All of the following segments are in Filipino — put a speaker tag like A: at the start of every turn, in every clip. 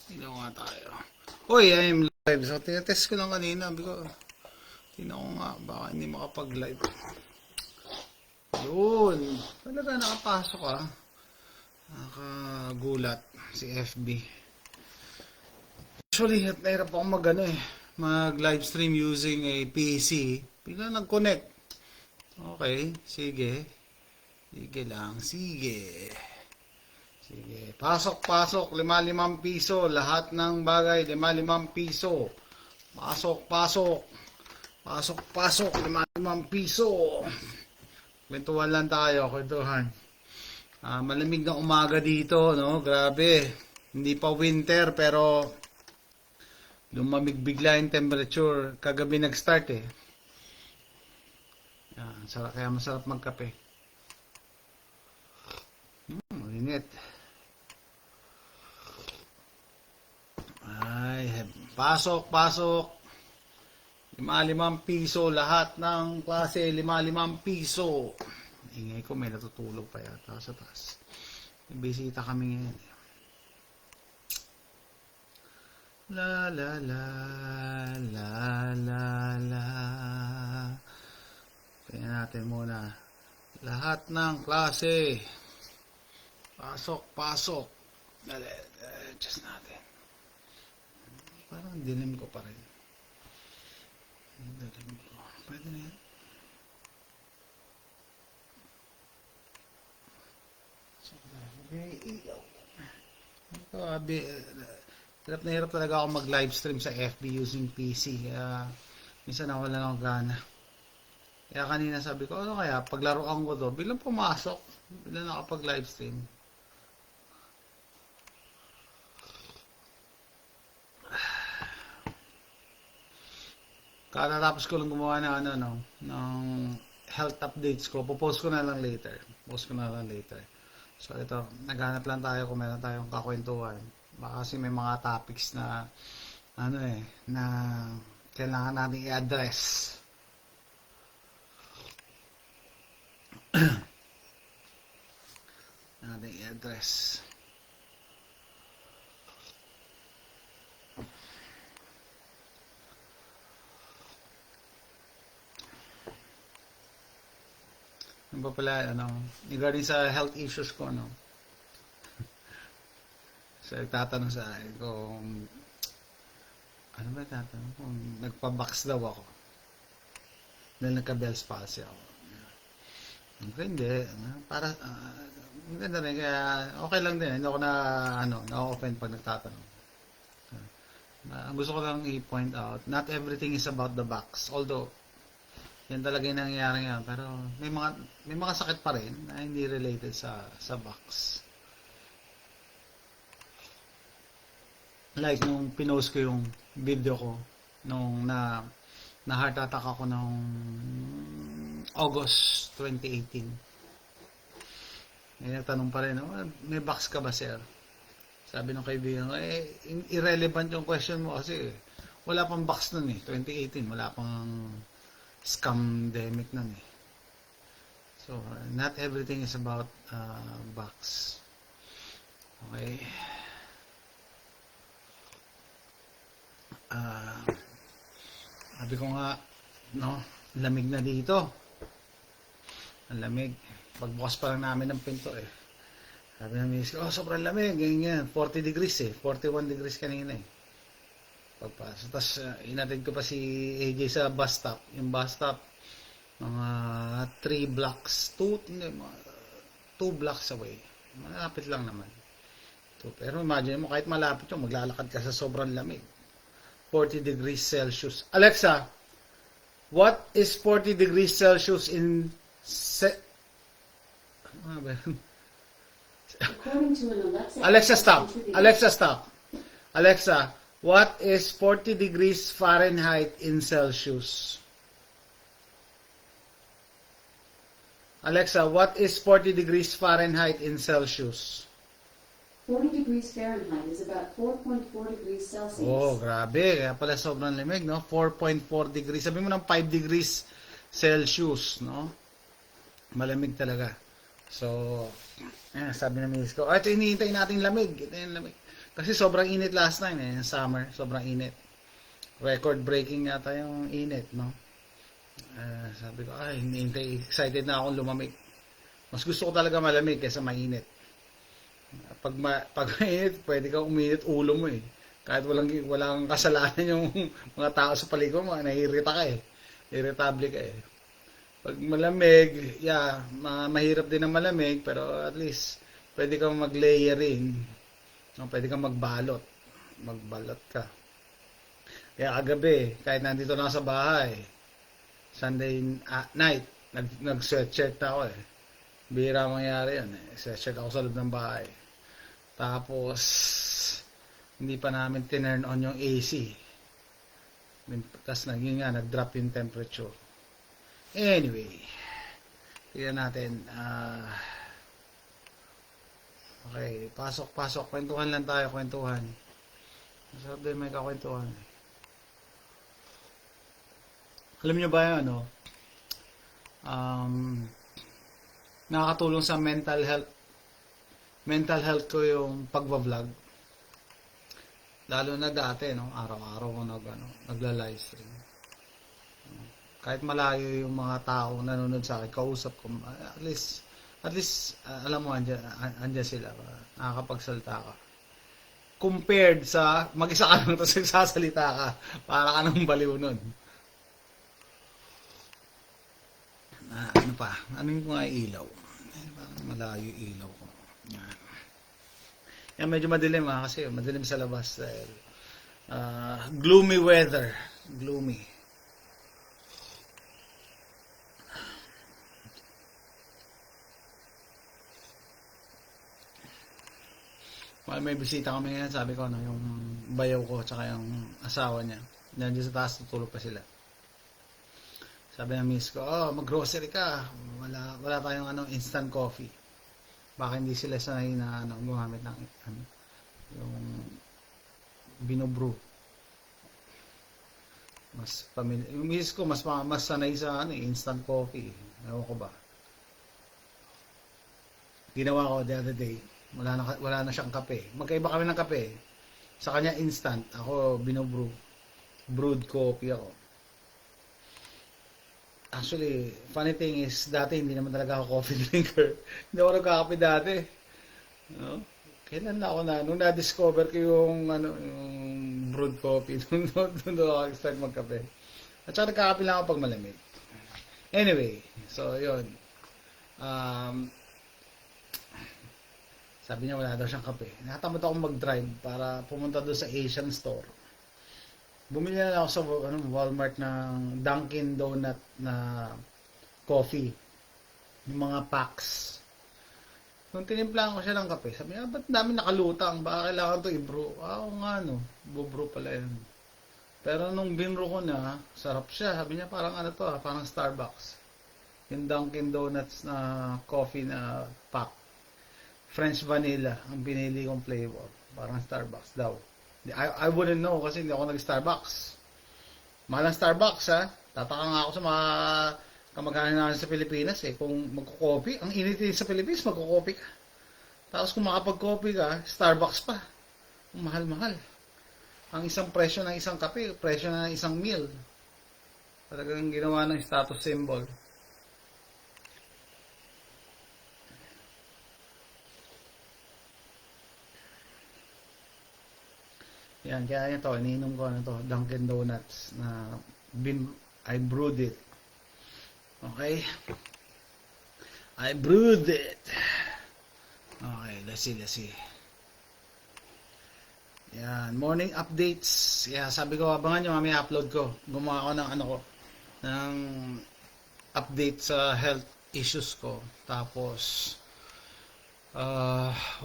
A: Tignan nga tayo. Uy, I'm live. So, tinetest ko lang kanina. Tignan ko nga. Baka hindi makapag-live. Yun. Talaga nakapasok ah. Nakagulat si FB. Actually, nahirap akong mag-live stream using a PC. Bigla nag-connect. Okay, sige. Sige lang, sige. Sige, pasok, 5 piso. Lahat ng bagay, 5 piso. Pasok, 5 piso. Kwentuhan lang tayo, kwentuhan. Malamig na umaga dito, no? Grabe. Hindi pa winter, pero lumamig bigla yung temperature. Kagabi nag-start eh. Kaya masarap magkape. Init. Ay, pasok. 5 piso. Lahat ng klase, 5 piso. Ingay ko, may natutulog pa yata sa taas. May bisita kami ngayon. La la la la la la. Tingnan natin muna. Lahat ng klase. Pasok. Dali, adjust natin. Parang dilim ko pa rin. Pwede na yan. Hirap na hirap talaga ako mag-live stream sa FB using PC. Minsan nawala lang ako gana. Kaya kanina sabi ko, ano kaya, paglaruan ko to, bilang pumasok, bilang nakapag-live stream. Katatapos ko lang gumawa ng health updates ko. Popost ko na lang later. So ito, naghanap lang tayo kung meron tayong kakwentuhan. Baka kasi may mga topics na na kailangan natin i-address. Ano ba pala, regarding sa health issues ko, So, nagtatanong sa akin kung, ano ba tatanong? Kung nagpa-box daw ako. Dahil nagka-Bell's palsy ako. Okay, hindi. Para, maganda rin. Kaya, okay lang din. Hindi ako na-offend pag nagtatanong. Ang gusto ko lang i-point out, not everything is about the box. Although, yan talaga yung nangyayari ngayon. Pero, may mga sakit pa rin na hindi related sa box. Like nung pinost ko yung video ko nung na heart attack ako nung August 2018. May nagtanong pa rin, may box ka ba, sir? Sabi ng kaibigan ko, irrelevant yung question mo kasi wala pang box nun eh. 2018, wala pang scamdemic nun eh. So, not everything is about box. Okay. Sabi ko nga, lamig na dito. Ang lamig. Pagbukas pa lang namin ng pinto eh. Sabi ng miss ko, sobrang lamig. Ganyan, 40 degrees eh. 41 degrees kanina eh. Pagpasok. Tapos, inatid ko pa si AJ sa bus stop. Yung bus stop, mga 3 blocks. 2 blocks away. Malapit lang naman. Pero imagine mo, kahit malapit yun, maglalakad ka sa sobrang lamig. 40 degrees Celsius. Alexa, what is 40 degrees Celsius in
B: According to an
A: Alexa, stop. Alexa, what is 40 degrees Fahrenheit in Celsius? Alexa, what is 40 degrees Fahrenheit in Celsius?
B: 40 degrees Fahrenheit is about 4.4 degrees Celsius.
A: Oh, grabe. Kaya pala sobrang lamig, no? 4.4 degrees. Sabi mo ng 5 degrees Celsius, no? Malamig talaga. So, sabi ng miss ko, ito hinihintay nating lamig. Ito yung lamig. Kasi sobrang init last time eh, summer, sobrang init. Record breaking yata yung init, no? Sabi ko, ay, hindi excited na akong lumamig. Mas gusto ko talaga malamig kaysa mainit. Pag mainit, pwede kang uminit ulo mo eh. Kahit walang kasalanan yung mga tao sa paligid mo, naiirita ka eh. Irritable ka eh. Pag malamig, yeah, mahirap din ang malamig, pero at least pwede kang mag-layering. No, pwede kang magbalot. Magbalot ka. Kaya kagabi, kahit nandito na ako sa bahay, Sunday night, nag-sweatshirt ako eh. Bihira mangyari yun eh. Sweatshirt ako sa loob ng bahay. Tapos, hindi pa namin tinurn on yung AC. Tapos nag-drop yung temperature. Anyway, tignan natin. Okay, pasok. Kwentuhan lang tayo, kwentuhan. Masarap din may kakwentuhan. Alam nyo ba yun, ano? Nakakatulong sa mental health ko yung pagbablog. Lalo na dati, no? Araw-araw ko nagla-livestream. Kahit malayo yung mga tao nanonood sa akin, kausap ko, at least alam mo, andyan sila. Nakakapagsalita ka. Compared sa mag-isa ka lang tapos nagsasalita ka, para ka nang baliw nun. Ano pa? Ano yung mga ilaw? Parang malayo ilaw ko. Yan, medyo madilim kasi madilim sa labas dahil gloomy weather. Gloomy. Well, may bisita kami ngayon, sabi ko, no, yung bayaw ko tsaka yung asawa niya. Nandiyan sa taas, tutulog pa sila. Sabi ng miss ko, mag-grocery ka. Wala tayong instant coffee. Baka hindi sila sanay na gumamit ng yung binobrew. Yung miss ko mas sanay sa instant coffee. Ewan ko ba. Ginawa ko the other day. Wala na siyang kape. Magkaiba kami ng kape. Sa kanya instant, ako binobrew. Brewed coffee ako. Actually, funny thing is, dati hindi naman talaga ako coffee drinker. Hindi ako nagkakape dati. No? Kailan na ako nung na-discover ko yung brewed coffee, doon ako start magkape. At saka nagkakape lang ako pag malamig. Anyway, so yun. Sabi niya wala daw siyang kape. Nakatamad akong mag-drive para pumunta doon sa Asian store. Bumili na ako sa Walmart ng Dunkin Donut na coffee. Yung mga packs. Nung tinimplaan ko siya ng kape, sabi niya, ba't dami nakalutang? Baka kailangan ito i-brew? Oo nga, no. Bubrew pala yun. Pero nung binrew ko na, sarap siya. Sabi niya, parang parang Starbucks. Yung Dunkin Donuts na coffee na pack. French vanilla ang pinili kong flavor. Parang Starbucks daw. I wouldn't know kasi hindi ako nag-Starbucks. Mahal ang Starbucks, ha? Tataka nga ako sa mga kamag-anak natin sa Pilipinas eh. Kung magko-coffee, ang init sa Pilipinas, magko-coffee ka. Tapos kung makapag-coffee ka, Starbucks pa. Mahal-mahal. Ang isang presyo ng isang kape, presyo ng isang meal. Talagang ginawa ng status symbol. Yan, kaya ito, iniinom ko Dunkin Donuts na I brewed it. Okay? I brewed it. Okay, let's see. Yan, morning updates. Yeah, sabi ko, abangan nyo, mamaya upload ko. Gumawa ko ng update sa health issues ko. Tapos,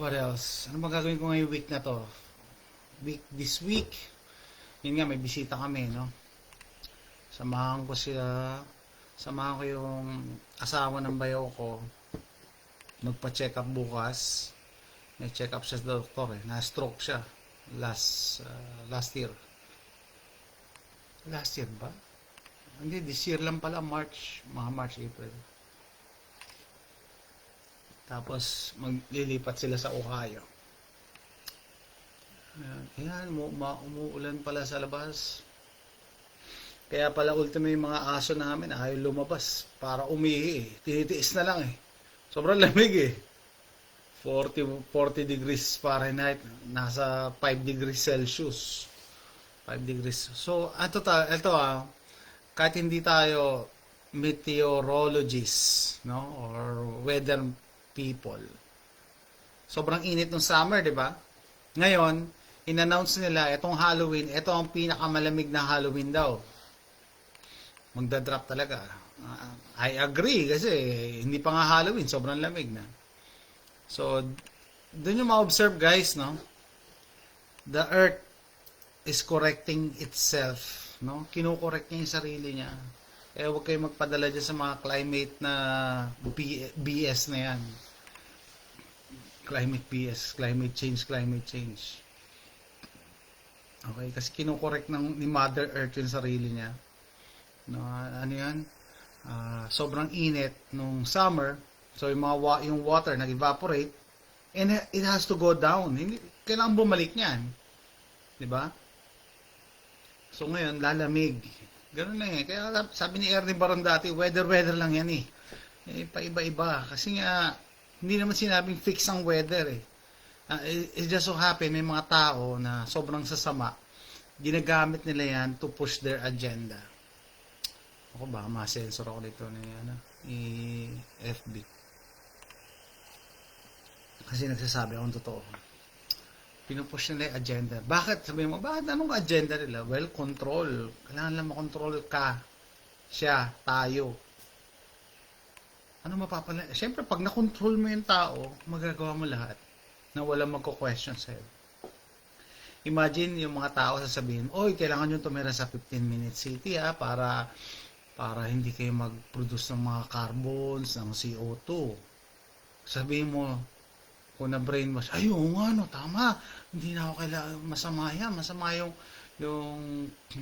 A: what else? Ano bang gagawin ko ngayong week na to? This week, yun nga, may bisita kami, no? Samahan ko yung asawa ng bayaw ko, magpa-check up bukas. May check up siya sa doktor eh, na-stroke siya last year. Last year ba? Hindi, this year lang pala, March, April. Tapos, maglilipat sila sa Ohio. Ayan, umuulan pala sa labas. Kaya pala ultimo yung mga aso namin ayaw lumabas para umihi eh. Tinitiis na lang eh. Sobrang lamig eh. 40 degrees Fahrenheit, nasa 5 degrees Celsius. 5 degrees. So, ito kahit hindi tayo meteorologists, no, or weather people. Sobrang init ng summer, 'di ba? Ngayon, in-announce nila itong Halloween, ito ang pinakamalamig na Halloween daw. Magda-drop talaga. I agree kasi hindi pa nga Halloween, sobrang lamig na. So, doon yung ma-observe guys, no? The earth is correcting itself, no? Kino-correct niya yung sarili niya. Kaya huwag kayo magpadala dyan sa mga climate na BS na yan. Climate BS, climate change. Okay, kasi kino-correct ni Mother Earth yung sarili niya. No, ano yan? Sobrang init nung summer, so yung water nag-evaporate, and it has to go down. Hindi, kailangan bumalik niyan. 'Di ba? So ngayon, lalamig. Ganun lang eh. Kaya sabi ni Ernie Baron dati, weather lang yan eh. Paiba-iba. Kasi nga, hindi naman sinabing fix ang weather eh. It just so happen, may mga tao na sobrang sasama, ginagamit nila yan to push their agenda. Ako ba, ma-sensor ako dito ni FB. Kasi nagsasabi akong totoo. Pinupush nila yung agenda. Bakit? Sabi mo, bakit anong agenda nila? Well, control. Kailangan lang makontrol ka. Siya, tayo. Ano mapapala? Siyempre, pag nakontrol mo yung tao, magagawa mo lahat na walang magko-question sa'yo. Imagine yung mga tao sasabihin, oy, kailangan nyo tumira sa 15-minute city para hindi kayo mag-produce ng mga carbons, ng CO2. Sabihin mo, kung na-brainwash, ay, oo nga, no, tama. Hindi na ako kailangan, masama yung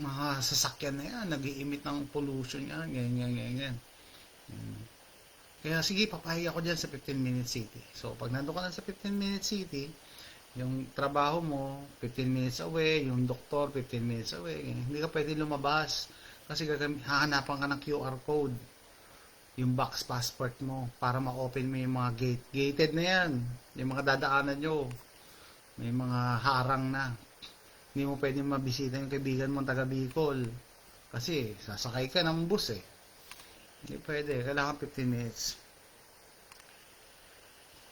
A: mga sasakyan na yan, nag-i-emit ng pollution yan, ganyan. Kaya sige, papahig ako dyan sa 15-minute city. So, pag nandun ka na sa 15-minute city, yung trabaho mo, 15 minutes away, yung doktor, 15 minutes away, hindi ka pwede lumabas kasi hahanapan ka ng QR code, yung box passport mo, para ma-open mo yung mga gate. Gated na yan, yung mga dadaanan nyo, may mga harang na. Hindi mo pwede mabisita yung kaibigan mo taga Bicol kasi sasakay ka ng bus eh. Hindi pwede, kailangan 15 minutes.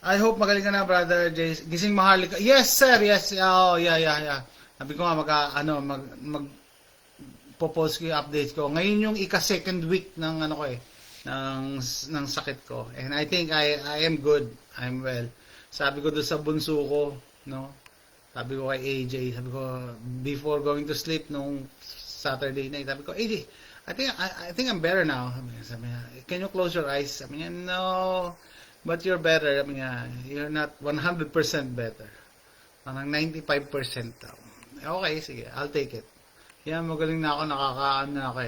A: I hope magaling ka na, brother Jace. Gising Maharlika. Yes, sir. Yes. Oh, yeah. Sabi ko nga mag-post ko yung updates ko. Ngayon yung ika-second week ng ng sakit ko. And I think I am good. I'm well. Sabi ko doon sa bunso ko, no? Sabi ko kay AJ, sabi ko before going to sleep nung Saturday night, sabi ko, AJ, I think I'm better now. Sabi niya, can you close your eyes? Sabi niya, no. But you're better. Sabi niya, you're not 100% better. Parang 95% daw. Okay, sige. I'll take it. Yan, magaling na ako.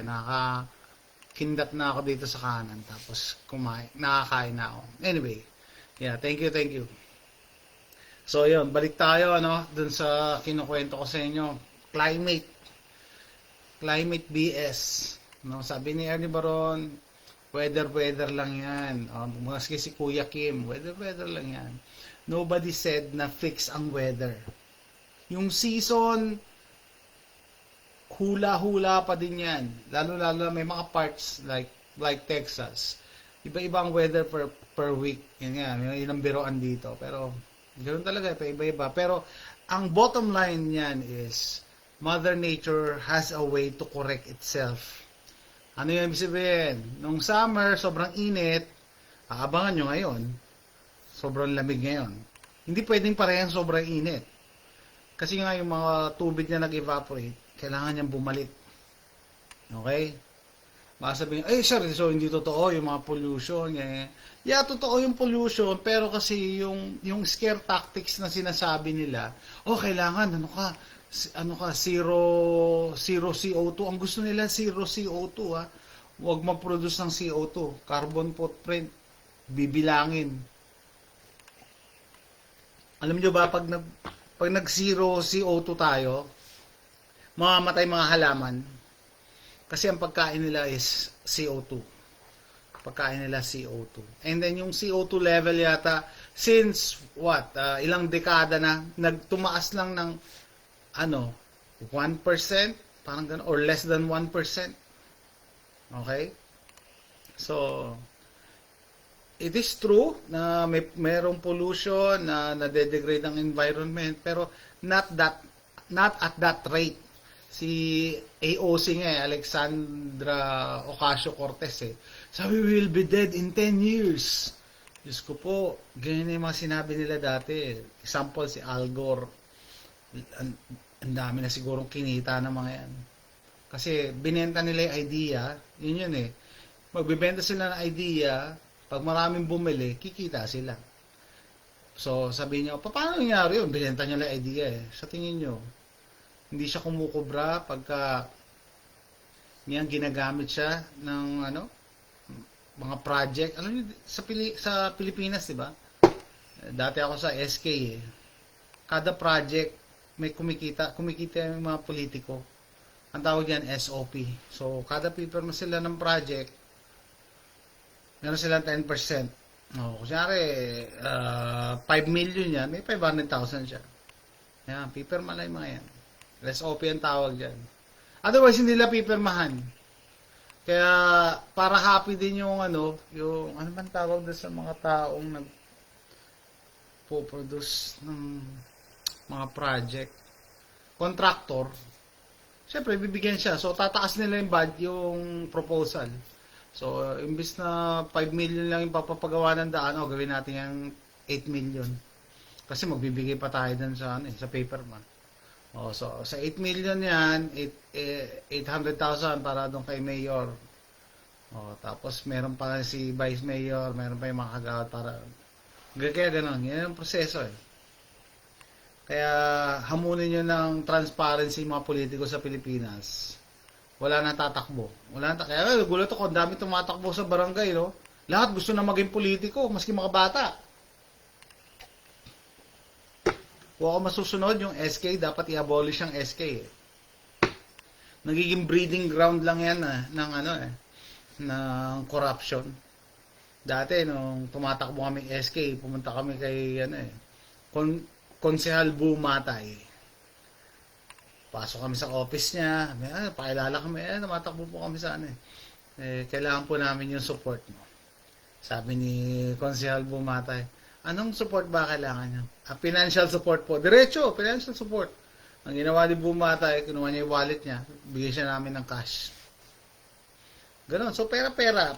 A: Nakakindat na ako dito sa kanan. Tapos, nakakain na ako. Anyway. Yeah, thank you. So, yun. Balik tayo, dun sa kinukwento ko sa inyo. Climate BS. No, sabi ni Ernie Baron, weather lang yan. Maski si Kuya Kim, weather lang yan. Nobody said na fix ang weather. Yung season, hula-hula pa din yan. Lalo may mga parts like Texas. Iba-iba ang weather per week. Yan nga, may ilang biroan dito. Pero, ganoon talaga, iba-iba. Pero, ang bottom line yan is, Mother Nature has a way to correct itself. Ano yung ibig sabihin? Nung summer, sobrang init, aabangan nyo ngayon, sobrang lamig ngayon. Hindi pwedeng parehang sobrang init. Kasi nga yung mga tubig na nag-evaporate, kailangan niyang bumalik. Okay? Baka sabihin, sir, so hindi totoo yung mga pollution. Yeah, totoo yung pollution, pero kasi yung scare tactics na sinasabi nila, kailangan, zero CO2. Ang gusto nila zero CO2 ha. Huwag mag-produce ng CO2. Carbon footprint. Bibilangin. Alam nyo ba pag pag nag-zero CO2 tayo, mamamatay mga halaman. Kasi ang pagkain nila is CO2. Pagkain nila CO2. And then yung CO2 level yata, since what, ilang dekada na, nagtumaas lang ng, 1%, parang ganun, or less than 1%. Okay? So, it is true na mayroong pollution na nade-degrade ang environment, pero not at that rate. Si AOC nga, Alexandra Ocasio-Cortez sabi, we will be dead in 10 years. Diyos ko po, ganyan yung mga sinabi nila dati. Example, si Al Gore. Ang dami na sigurong kinita ng mga yan. Kasi binenta nila yung idea, yun magbibenta sila ng idea, pag maraming bumili, kikita sila. So, sabi niyo, paano nangyari yun? Binenta niya lang idea Sa tingin niyo, hindi siya kumukubra pagka niyang ginagamit siya ng mga project. Alam niyo, sa Pilipinas, di ba? Dati ako sa SK Kada project, may kumikita yung mga politiko. Ang tawag yan, SOP. So, kada paper mo sila ng project, meron silang 10%. Kunyari, 5 million yan, may 500,000 siya. Yan, pipirma lang yung mga yan. SOP ang tawag dyan. Otherwise, hindi nila pipirmahan. Kaya, para happy din yung ano man tawag doon sa mga taong nagpo-produce ng mga project. Contractor. Siyempre, bibigyan siya. So, tataas nila yung proposal. So, imbis na 5 million lang yung papapagawa ng daan, gawin natin yung 8 million. Kasi magbibigay pa tayo dun sa paper man. So, sa 8 million yan, 800,000 para doon kay Mayor. Tapos, meron pa si Vice Mayor, meron pa yung mga kagawad para... Kaya ganun. Yan ang proseso Kaya, hamunin nyo ng transparency mga politiko sa Pilipinas. Wala nang tatakbo. Kaya gulat ako, ang dami tumatakbo sa barangay, no? Lahat gusto na maging politiko, maski mga bata. Kung ako masusunod, yung SK, dapat i-abolish ang SK Nagiging breeding ground lang yan ng corruption. Dati, nung tumatakbo kami SK, pumunta kami kay, Konsehal Bumatay. Pasok kami sa office niya, pakilala kami, tumatakbo po kami sa kailangan po namin yung support mo. Sabi ni Konsehal Bumatay, anong support ba kailangan niyo? Financial support po. Diretso, financial support. Ang ginawa ni Bumatay, kinuha niya yung wallet niya, bigyan siya namin ng cash. Ganon. So, pera-pera,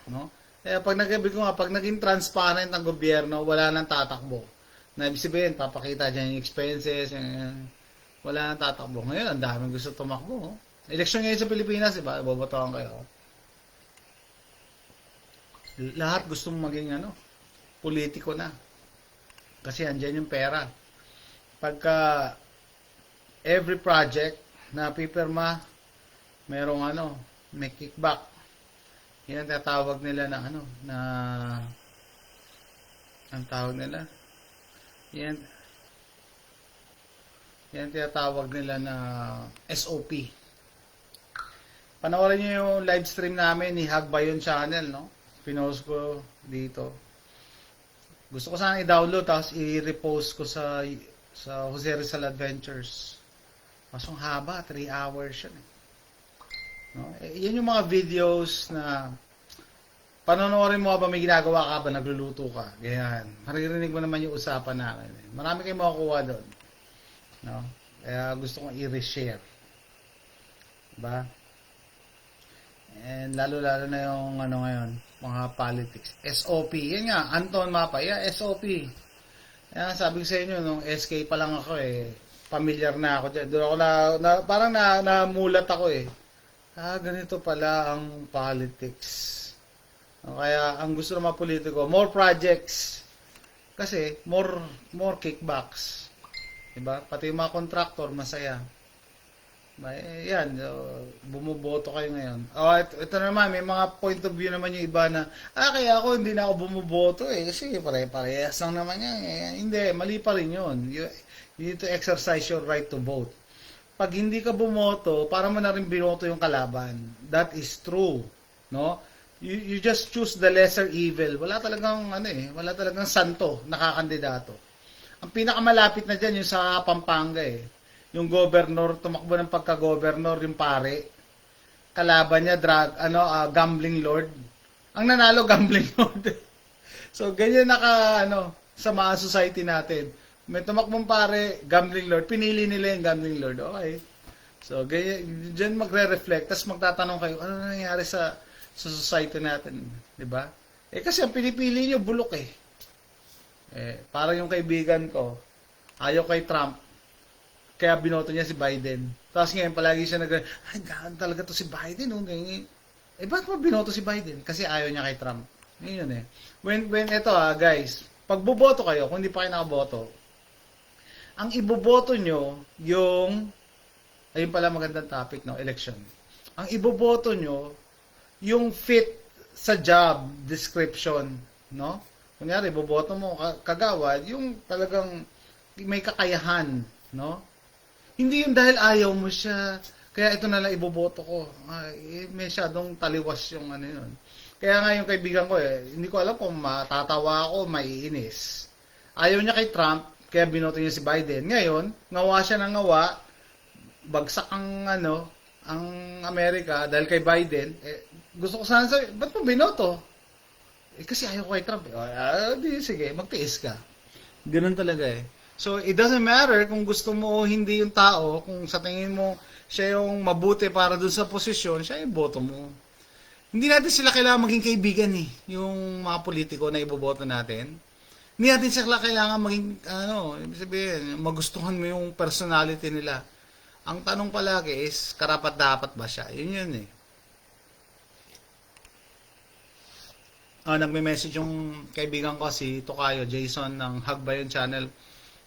A: no? Kaya pag naging transparent ang gobyerno, wala nang tatakbo. Na ibig sabihin, papakita dyan yung expenses, wala nang tatakbo. Ngayon, ang daming gusto tumakbo. Eleksyon ngayon sa Pilipinas, diba? Bobotohan kayo. Lahat gusto maging politiko na. Kasi andyan yung pera. Pagka every project na pipirma, merong may kickback. Yan ang tatawag nila ang tawag nila. Yan tinatawag nila na SOP. Panoorin niyo yung live stream namin ni Hagbayon Channel, no? Pinost ko dito. Gusto ko sana i-download tapos i-repost ko sa Jose Rizal Adventures. Masong haba, 3 hours yan. No? Yan yung mga videos na panonoorin mo ba may ginagawa ka ba, nagluluto ka. Ganyan. Maririnig mo naman yung usapan namin. Marami kayong makukuha doon. No? Kaya gusto kong i-reshare. Diba? And lalo-lalo na yung ngayon, mga politics. SOP. Yan nga, Anton Mapa. Yeah, SOP. Yan, sabi ko sa inyo, nung SK pa lang ako familiar na ako dyan. Doon ako parang namulat ako ganito pala ang politics. Kaya, ang gusto ng mga politiko, more projects. Kasi, more kickbacks. Diba? Pati yung mga contractor, masaya. Yan, bumuboto kayo ngayon. Ito naman, may mga point of view naman yung iba na, kaya ako hindi na ako bumuboto kasi pare-parehas lang naman yan. Hindi, mali pa rin yun. You need to exercise your right to vote. Pag hindi ka bumoto, para mo na rin binoto yung kalaban. That is true. No? You just choose the lesser evil. Wala talagang, wala talagang santo, nakakandidato. Ang pinakamalapit na dyan, yung sa Pampanga yung governor, tumakbo ng pagka-governor, yung pare. Kalaban niya, gambling lord. Ang nanalo, gambling lord. So, ganyan sa mga society natin. May tumakbong pare, gambling lord. Pinili nila yung gambling lord. Okay. So, ganyan, dyan magre-reflect. Tapos magtatanong kayo, ano nangyayari sa society natin? Diba? Kasi ang pinipili nyo, bulok parang yung kaibigan ko, ayaw kay Trump. Kaya binoto niya si Biden. Tapos ngayon palagi siya gaan talaga to si Biden. Bakit mo binoto si Biden? Kasi ayaw niya kay Trump. Ngayon When ito guys, pag boboto kayo, kung hindi pa kayo nakaboto, ang iboboto nyo, ayun pala magandang topic, election. Ang iboboto nyo, yung fit sa job description, no? Kunyari, boboto mo kagawad, yung talagang may kakayahan, no? Hindi yung dahil ayaw mo siya, kaya ito na lang iboboto ko. Masyadong taliwas yung yun. Kaya nga yung kaibigan ko hindi ko alam kung matatawa ako, maiinis. Ayaw niya kay Trump, kaya binoto niya si Biden. Ngayon, ngawa siya ng ngawa, bagsak ang Amerika dahil kay Biden. Gusto ko sana sabi, ba't mo binoto? Kasi ayaw ko kay Trump. Sige, magtiis ka. Ganun talaga So, it doesn't matter kung gusto mo o hindi yung tao, kung sa tingin mo siya yung mabuti para dun sa posisyon, siya yung boto mo. Hindi natin sila kailangan maging kaibigan yung mga politiko na iboboto natin. Hindi natin sila kailangan maging, ibig sabihin, magustuhan mo yung personality nila. Ang tanong palagi is, karapat-dapat ba siya? Yun nagme-message yung kaibigan ko, si Tokayo Jason ng Hagbayon Channel.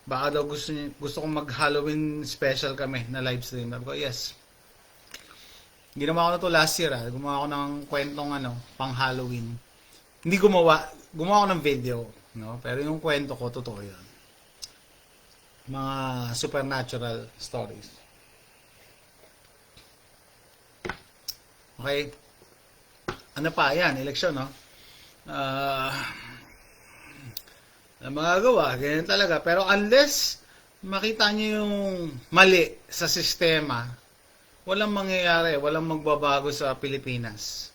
A: Baka daw gusto kong mag-Halloween special kami na live stream. Sabi ko, yes. Ginawa ko na to last year. Gumawa ko ng kwentong pang-Halloween. Hindi gumawa ako ng video. No? Pero yung kwento ko, totoo yun. Mga supernatural stories. Okay. Ano pa? Yan, eleksyon, no? Ang magagawa, ganyan talaga. Pero unless makita nyo yung mali sa sistema, walang mangyayari, walang magbabago sa Pilipinas.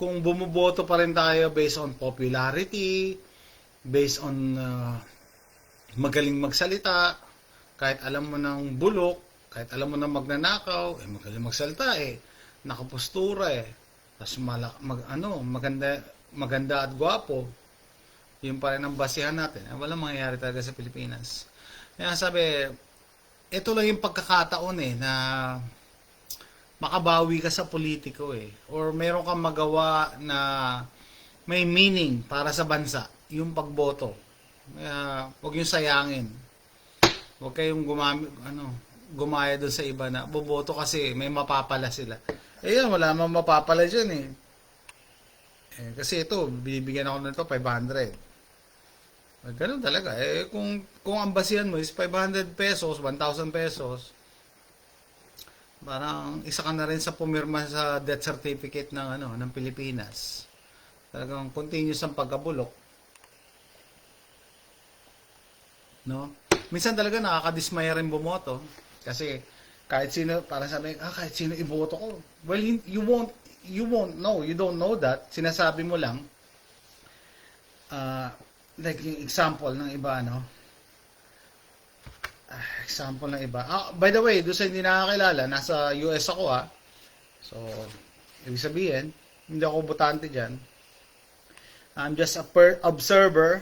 A: Kung bumuboto pa rin tayo based on popularity, based on magaling magsalita, kahit alam mo ng bulok, kahit alam mo ng magnanakaw, magaling magsalita nakapustura tapos maganda at gwapo, yun pa rin ang basihan natin. Walang mangyayari talaga sa Pilipinas. Kaya sabi, ito lang yung pagkakataon na makabawi ka sa politiko or meron kang magawa na may meaning para sa bansa, yung pagboto. Kaya huwag yung sayangin. Huwag kayong gumaya doon sa iba na boboto kasi may mapapala sila. Yan, wala mang mapapala dyan kasi ito, bibigyan ako nito 500. Ganun talaga. Kung ang basihan mo is 500 pesos, 1,000 pesos, parang isa ka na rin sa pumirma sa death certificate ng Pilipinas. Talagang continuous ang pagkabulok. No? Minsan talaga nakakadismaya rin bumoto. Kasi kahit sino, para sabi, kahit sino iboto ko. Well, you won't know. You don't know that. Sinasabi mo lang. Like yung example ng iba, example ng iba. By the way, doon sa hindi nakakilala, nasa US ako So, ibig sabihin, hindi ako botante dyan. I'm just a observer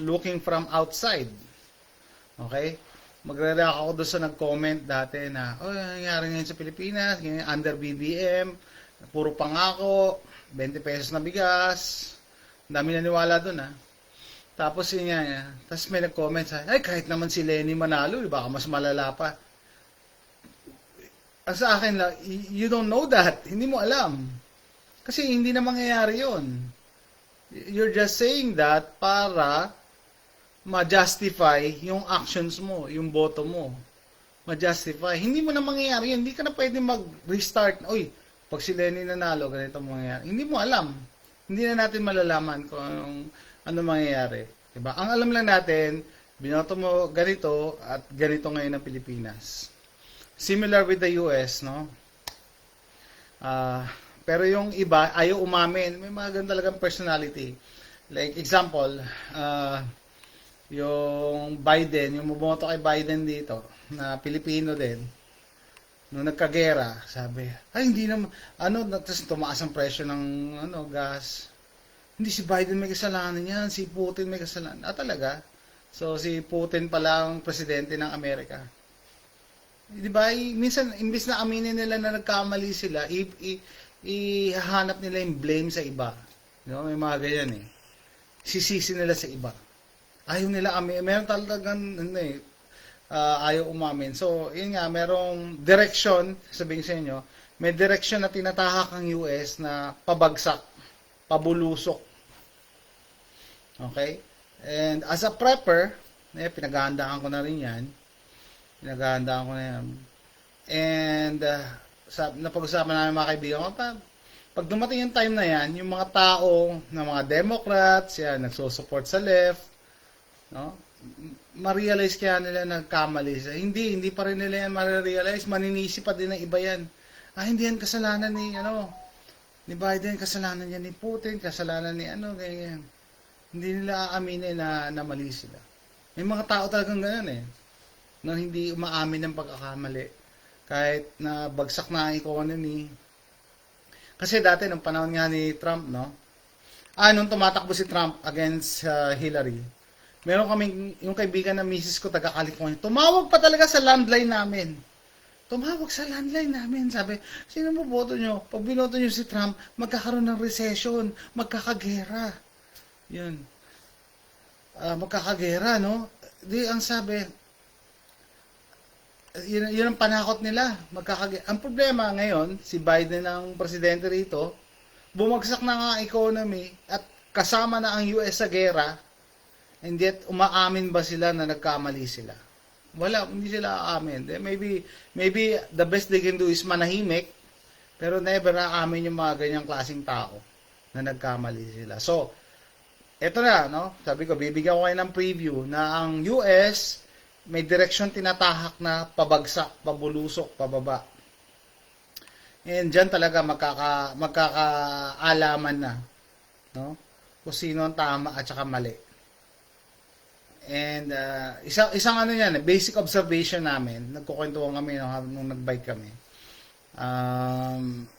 A: looking from outside. Okay? Magre-react ako doon sa nag-comment dati na, nangyari ngayon sa Pilipinas, ganyan, under BBM, puro pangako, 20 pesos na bigas. Dami naniwala doon Tapos tapos may nag-comment kahit naman si Lenny manalo, baka mas malala pa. sa akin lang, you don't know that. Hindi mo alam. Kasi hindi na mangyayari yon. You're just saying that para ma-justify yung actions mo, yung boto mo. Ma-justify. Hindi mo na mangyayari yun. Hindi ka na pwede mag-restart. Uy, pag si Lenny nanalo, ganito mangyayari. Hindi mo alam. Hindi na natin malalaman kung ano mangyayari. Diba? Ang alam lang natin, binoto mo ganito at ganito ngayon ang Pilipinas. Similar with the US, no? Pero yung iba, ayaw umamin. May mga ganun talagang personality. Like, example, yung Biden, yung bumoto kay Biden dito, na Pilipino din, nung nagkagera, sabi, ay, hindi naman, tapos tumaas ang presyo ng, gas. Hindi si Biden may kasalanan yan, si Putin may kasalanan. Talaga? So, si Putin pala ang presidente ng Amerika. Di ba? Minsan, imbis na aminin nila na nagkamali sila, ihahanap nila yung blame sa iba. May mga ganyan eh. Sisisi nila sa iba. Ayaw nila amin. Meron talagang ayaw umamin. So, yun nga, merong direction, sabihin sa inyo, may direction na tinatahak ang US na pabagsak, pabulusok. Okay? And as a prepper, pinaghahandaan ko na rin yan. Pinaghahandaan ko na yan. And napag-usapan namin mga kaibigan ko, pag dumating yung time na yan, yung mga tao na mga Democrats, yan, nagsusupport sa left, no? Ma-realize kaya nila nagkamali. Hindi pa rin nila yan ma-realize, maninisi pa din ng iba yan. Hindi yan kasalanan ni Biden, kasalanan yan ni Putin, kasalanan ni ganyan. Hindi nila aaminin na mali sila. May mga tao talagang ganyan eh, na hindi umaamin ng pagkakamali. Kahit na bagsak na ang economy. Kasi dati, nung panahon nga ni Trump, no? Nung tumatakbo si Trump against Hillary, meron kaming, yung kaibigan na misis ko, taga-California, tumawag pa talaga sa landline namin. Tumawag sa landline namin. Sabi, sino mo boto nyo? Pag binoto nyo si Trump, magkakaroon ng recession, magkakagera. Yun. Magkakagera, no? Di, ang sabi, yun ang panakot nila. Ang problema ngayon, si Biden ang presidente rito, bumagsak na nga ang economy at kasama na ang US sa gera, and yet umaamin ba sila na nagkamali sila? Wala, hindi sila aamin. Maybe the best they can do is manahimik, pero never aamin yung mga ganyang klaseng tao na nagkamali sila. So, eto na, no? Sabi ko, bibigyan ko kayo ng preview na ang US may direksyon tinatahak na pabagsak, pabulusok, pababa. And dyan talaga magkakaalaman na, no? Kung sino ang tama at saka mali. And isang yan, basic observation namin, nagkukwentuhan kami nung nag-bike kami.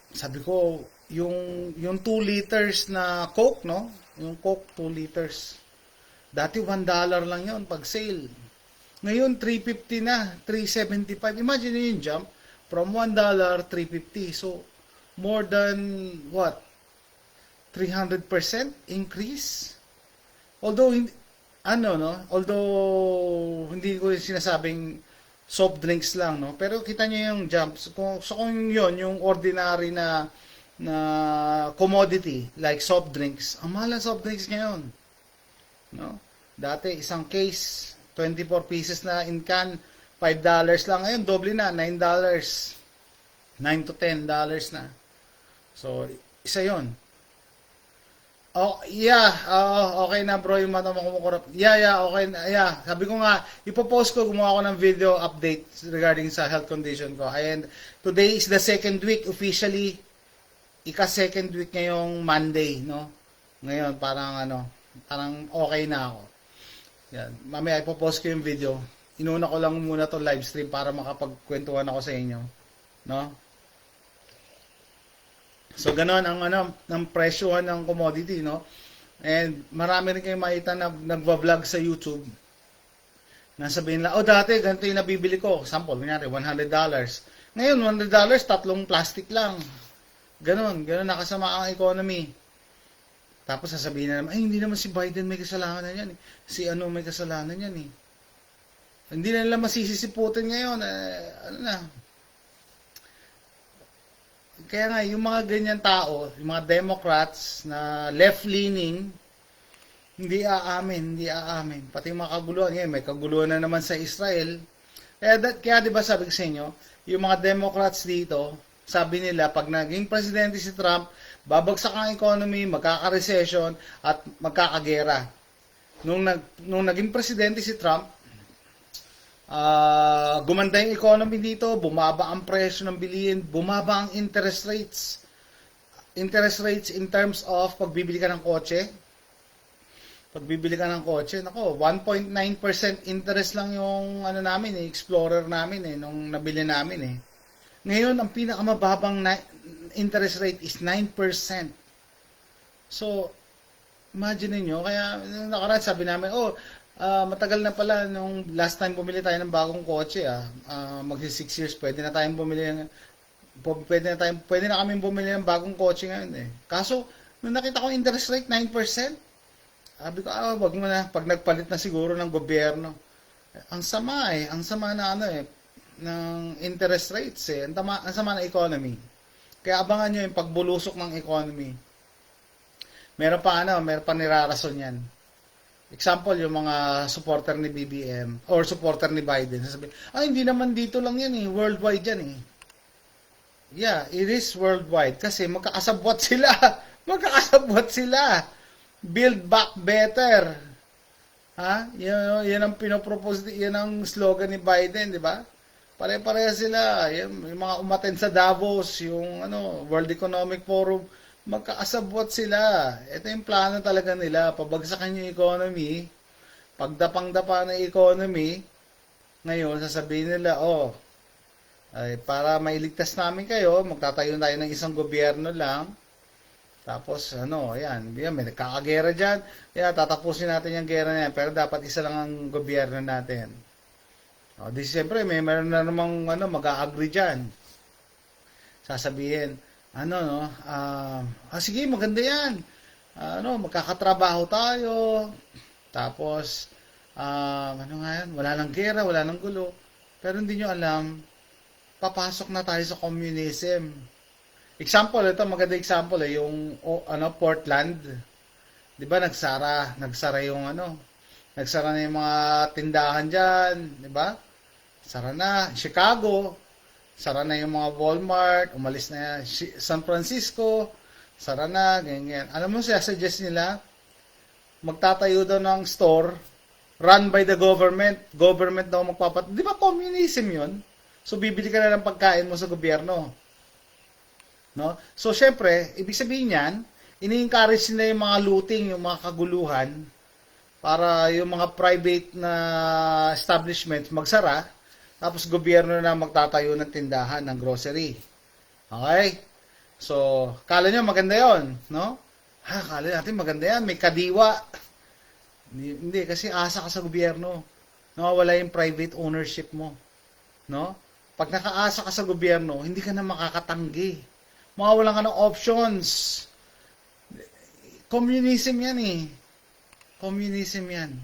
A: Sabi ko, yung 2 liters na Coke, no? Yung Coke 2 liters. Dati $1 lang yon pag sale. Ngayon, $3.50 na, $3.75. Imagine yung jump from $1, $3.50. So, more than, 300% increase? Although, hindi ko sinasabing soft drinks lang, no? Pero kita nyo yung jump. Kung yun, yung ordinary na commodity, like soft drinks, ang mahal ng soft drinks ngayon. No? Dati, isang case, 24 pieces na in can, $5 lang. Ngayon, doble na, $9. $9 to $10 na. So, isa yon. Oh, yeah. Okay na bro, yung mata mo kumukurap. Yeah, okay na. Yeah, sabi ko nga, ipopost ko, gumawa ko ng video update regarding sa health condition ko. And today is the second week officially. Second week ngayong Monday, no? Ngayon, parang okay na ako. Yan. Mamaya ipopost ko yung video. Inuna ko lang muna to live stream para makapagkwentuhan ako sa inyo. No? So, ganoon ang ng presyohan ng commodity, no? And marami rin kayong makita na nagva-vlog sa YouTube. Nasabihin lang, dati ganito yung nabibili ko. Sample, kunyari, $100. Ngayon, $100, 3 plastic lang. Ganon nakasama ang economy. Tapos sasabihin na naman, hindi naman si Biden may kasalanan yan. Si may kasalanan yan eh. Hindi na nila masisisi Putin ngayon. kaya nga, yung mga ganyan tao, yung mga Democrats na left-leaning, hindi aamin. Pati yung mga kaguluhan, ngayon, may kaguluhan na naman sa Israel. Kaya di ba sabi ko sa inyo, yung mga Democrats dito, sabi nila, pag naging presidente si Trump, babagsak ang economy, magkaka-recession, at magkakagera. Nung naging presidente si Trump, gumanda yung economy dito, bumaba ang presyo ng bilihin, bumaba ang interest rates. Interest rates in terms of pagbibili ka ng kotse. Nako, 1.9% interest lang yung namin Explorer namin nung nabili namin Ngayon, ang pinakamababang interest rate is 9%. So, imagine niyo, kaya nakaraan sabi namin, matagal na pala nung last time bumili tayo ng bagong kotse magsi 6 years pwede na kaming bumili ng bagong kotse ngayon Kaso nung nakita ko interest rate 9%, sabi ko wag mo na pag nagpalit na siguro ng gobyerno. Ang sama na ng interest rates ang sama ng economy. Kaya abangan niyo yung pagbulusok ng economy. Meron pa nirarason yan. Example, yung mga supporter ni BBM or supporter ni Biden. Sasabihin, hindi naman dito lang yan worldwide yan Yeah, it is worldwide kasi magkakasabwat sila. Build back better. Yan ang pinopropose, yan ang slogan ni Biden, di ba? Pare-pareha sila. Yung mga umaten sa Davos, yung World Economic Forum, magkakasabwat sila. Ito yung plano talaga nila. Pabagsakan yung economy, pagdapang-dapa ng economy, ngayon sasabihin nila, para mailigtas namin kayo, magtatayo tayo ng isang gobyerno lang. Tapos, may nagkakagera dyan. Kaya tatapusin natin yung gera na yan. Pero dapat isa lang ang gobyerno natin. Siyempre, meron na namang mag-a-agree dyan. Sasabihin, sige, maganda yan. Magkakatrabaho tayo. Tapos, wala nang gera, wala nang gulo. Pero hindi nyo alam, papasok na tayo sa communism. Example, ito maganda example yung Portland. 'Di ba nagsara na yung mga tindahan diyan, 'di ba? Sara na Chicago, sara na yung mga Walmart, umalis na San Francisco, sara na ganyan. Alam mo suggest nila magtatayo daw ng store run by the government. Government daw Di ba communism 'yon? So bibili ka na ng pagkain mo sa gobyerno. No? So, syempre, ibig sabihin yan, ini-encourage nila yung mga looting, yung mga kaguluhan, para yung mga private na establishments magsara, tapos gobyerno na magtatayo ng tindahan, ng grocery. Okay? So, kala nyo maganda yon, no? Kala natin maganda yan, may kadiwa. Hindi, kasi asa ka sa gobyerno. Nawawala yung private ownership mo. No? Pag nakaasa ka sa gobyerno, hindi ka na makakatanggi. Mawawalan ka ng options. Communism yan Communism yan.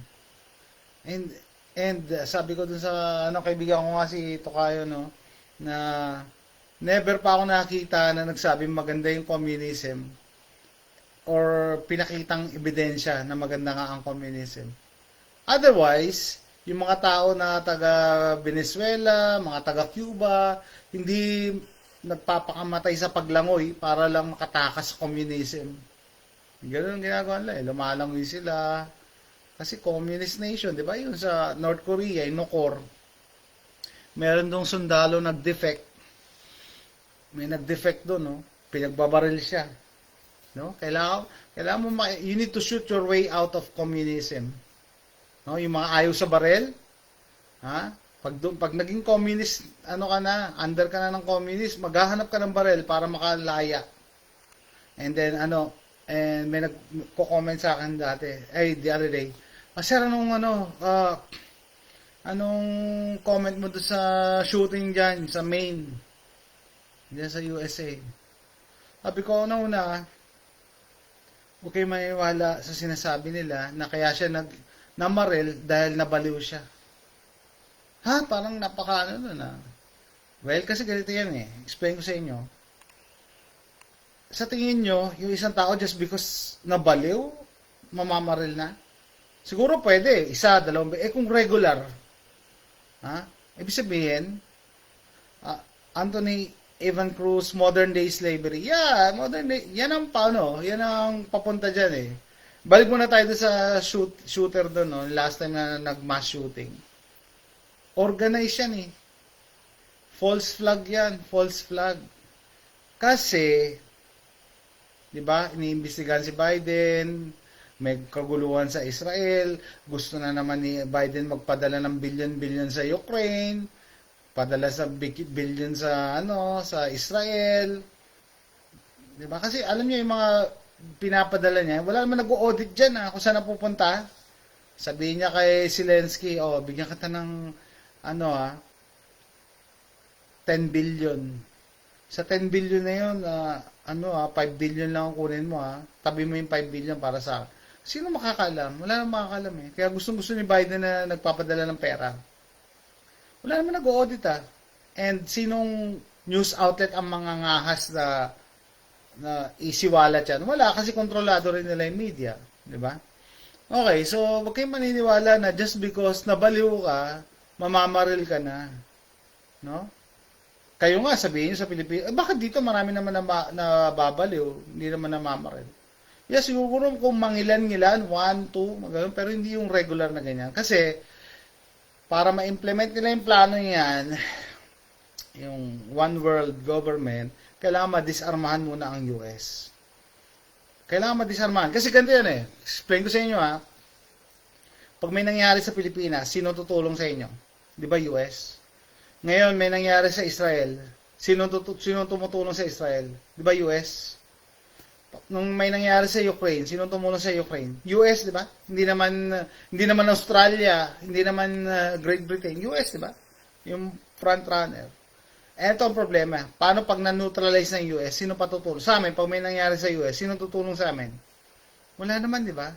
A: And sabi ko dun sa kaibigan ko nga si Tokayo na never pa ako nakita na nagsabi maganda yung communism or pinakitang ebidensya na maganda nga ang communism. Otherwise, yung mga tao na taga Venezuela, mga taga Cuba, hindi nagpapakamatay sa paglangoy para lang makatakas sa communism. Ganun ang ginagawa nila. Lumalangoy sila. Kasi communist nation, di ba? Yun sa North Korea, yung Nokor. Meron dong sundalo nag-defect. May nag-defect doon, no? Pinagbabaril siya. No? Kailangan mo you need to shoot your way out of communism. No? Yung mga ayaw sa baril, Pag naging communist, under ka na ng communist, maghahanap ka ng barel para makalaya. And then, and may nagko-comment sa akin dati, the other day, sir, anong comment mo doon sa shooting dyan, sa Maine, dyan sa USA? Sabi ko, una, okay maniwala sa sinasabi nila na kaya siya namaril dahil nabaliw siya. Parang napaka Well, kasi ganito yan Explain ko sa inyo. sa tingin nyo, yung isang tao just because nabaliw, mamamaril na? Siguro pwede, isa, dalawang, kung regular, ha? Ibig sabihin, Anthony Evan Cruz, modern day slavery. Yeah, modern day, yan ang paano, yan ang papunta dyan eh. Balik muna tayo doon sa shooter doon, no? Last time na nag-mass shooting. Organized yan eh. False flag yan, false flag. Kasi, di ba, iniimbestigahan si Biden, may kaguluhan sa Israel, gusto na naman ni Biden magpadala ng billion sa Ukraine, padala sa billion sa sa Israel. 'Di ba? Kasi alam niyo yung mga pinapadala niya, wala naman nag-audit diyan kung saan napupunta. Sabihin niya kay Zelensky, bigyan kita ng 10 billion. Sa 10 billion na 'yon, 5 billion lang ang kunin mo Tabi mo yung 5 billion para sa sino makakaalam? Wala namang makakaalam eh. Kaya gustong-gusto ni Biden na nagpapadala ng pera. Wala naman nag-audit And sinong news outlet ang mga ngahas na isiwalat yan? Wala, kasi kontrolado rin nila yung media. Di ba? Okay, so wag kayong maniniwala na just because nabaliw ka, mamamaril ka na. No? Kayo nga, sabihin nyo sa Pilipinas, bakit dito marami naman na babaliw, hindi naman namamaril? Yes, siguro kung mangilan-ngilan, 1, 2, pero hindi yung regular na ganyan. Kasi, para ma-implement nila yung plano niyan, yung one world government, kailangan madisarmahan muna ang US. Kailangan madisarmahan. Kasi ganito yan eh. Explain ko sa inyo Pag may nangyari sa Pilipinas, sino tutulong sa inyo? Di ba US? Ngayon, may nangyari sa Israel. Sino tumutulong sa Israel? Di ba US? Nung may nangyari sa Ukraine, sino tumulong sa Ukraine? US, di ba? Hindi naman Australia, hindi naman Great Britain, US, di ba? Yung front runner. Ito ang problema. Paano pag na-neutralize ng US, sino pa tutulong? Sa amin, pag may nangyari sa US, sino tutulong sa amin? Wala naman, di ba?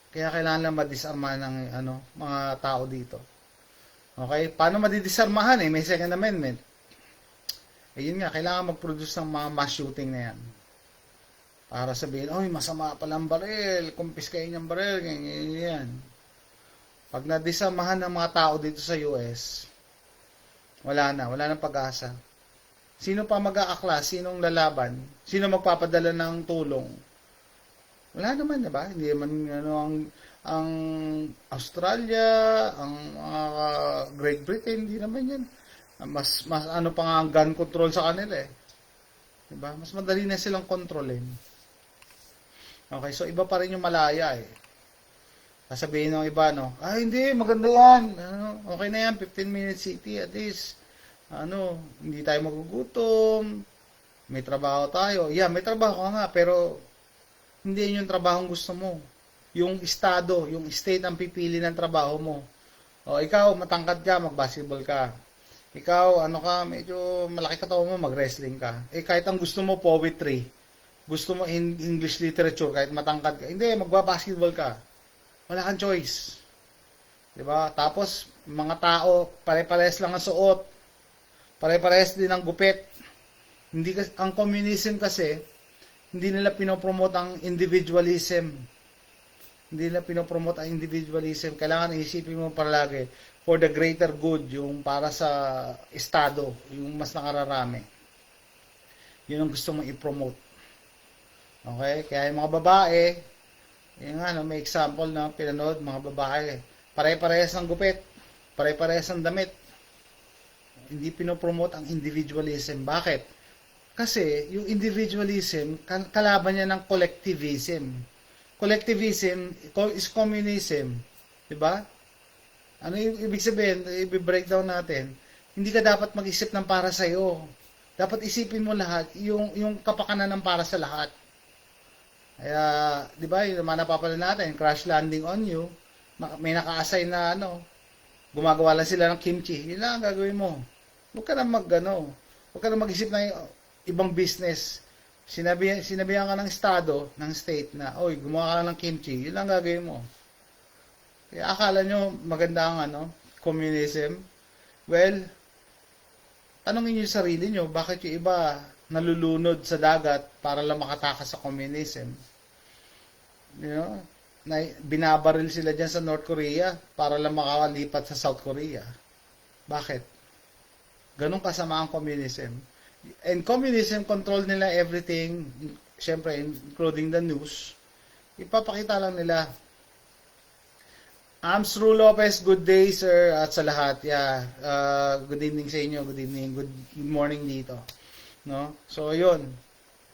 A: Kaya kailangan lang madisarmahan ng mga tao dito. Okay? Paano madidisarmahan May Second Amendment. Yun nga, kailangan mag-produce ng mga mass shooting na yan. Para sabihin, masama pala ang baril, kumpiskain yung baril, ganyan. Pag nadisamahan ng mga tao dito sa US, wala na pag-asa. Sino pa mag-aakla? Sinong lalaban? Sino magpapadala ng tulong? Wala naman, diba? Hindi naman, ang Australia, ang Great Britain, hindi naman yan. Mas pa nga ang gun control sa kanila Diba? Mas madali na silang kontrolin. Okay, so iba pa rin yung malaya Sasabihin ng iba, hindi, maganda yan. Okay na yan, 15-minute city at least. Hindi tayo magugutom. May trabaho tayo. Yeah, may trabaho ka nga, pero hindi yun yung trabaho gusto mo. Yung estado, yung state ang pipili ng trabaho mo. Ikaw, matangkad ka, mag-basketball ka. Ikaw, medyo malaki katawan mo, mag-wrestling ka. Kahit ang gusto mo, poetry. Gusto mo English literature, kahit matangkad ka. Hindi, magba-basketball ka. Wala kang choice. Diba? Tapos, mga tao, pare-pares lang ang suot. Pare-pares din ang gupit. Ang communism kasi, hindi nila pinopromote ang individualism. Hindi nila pinopromote ang individualism. Kailangan isipin mo palagi for the greater good, yung para sa estado, yung mas nakararami. Yun ang gusto mong i-promote. Okay? Kaya yung mga babae, may example na pinanood, mga babae, pare-parehas ng gupit, pare-parehas ng damit. Hindi pinopromote ang individualism. Bakit? Kasi yung individualism, kalaban niya ng collectivism. Collectivism is communism. Diba? Ano yung ibig sabihin? I-breakdown natin. Hindi ka dapat mag-isip ng para sa'yo. Dapat isipin mo lahat, yung kapakanan ng para sa lahat. Kaya, di ba, yung naman napapala natin, crash landing on you, may naka-assign na gumagawa lang sila ng kimchi. Yun lang ang gagawin mo. Huwag ka na huwag ka na mag-isip ng ibang business. Sinabihan ka ng estado, ng state na, gumawa ka ng kimchi. Yun lang ang gagawin mo. Kaya akala nyo maganda ang communism. Well, tanongin nyo yung sarili nyo, bakit yung iba nalulunod sa dagat para lang makatakas sa communism. You know, binabaril sila dyan sa North Korea para lang makalipat sa South Korea. Bakit? Ganun kasama ang communism. And communism, control nila everything, syempre including the news. Ipapakita lang nila. Ru Lopez, good day sir, at sa lahat. Yeah, good evening sa inyo, good evening, good morning dito. No? So yun,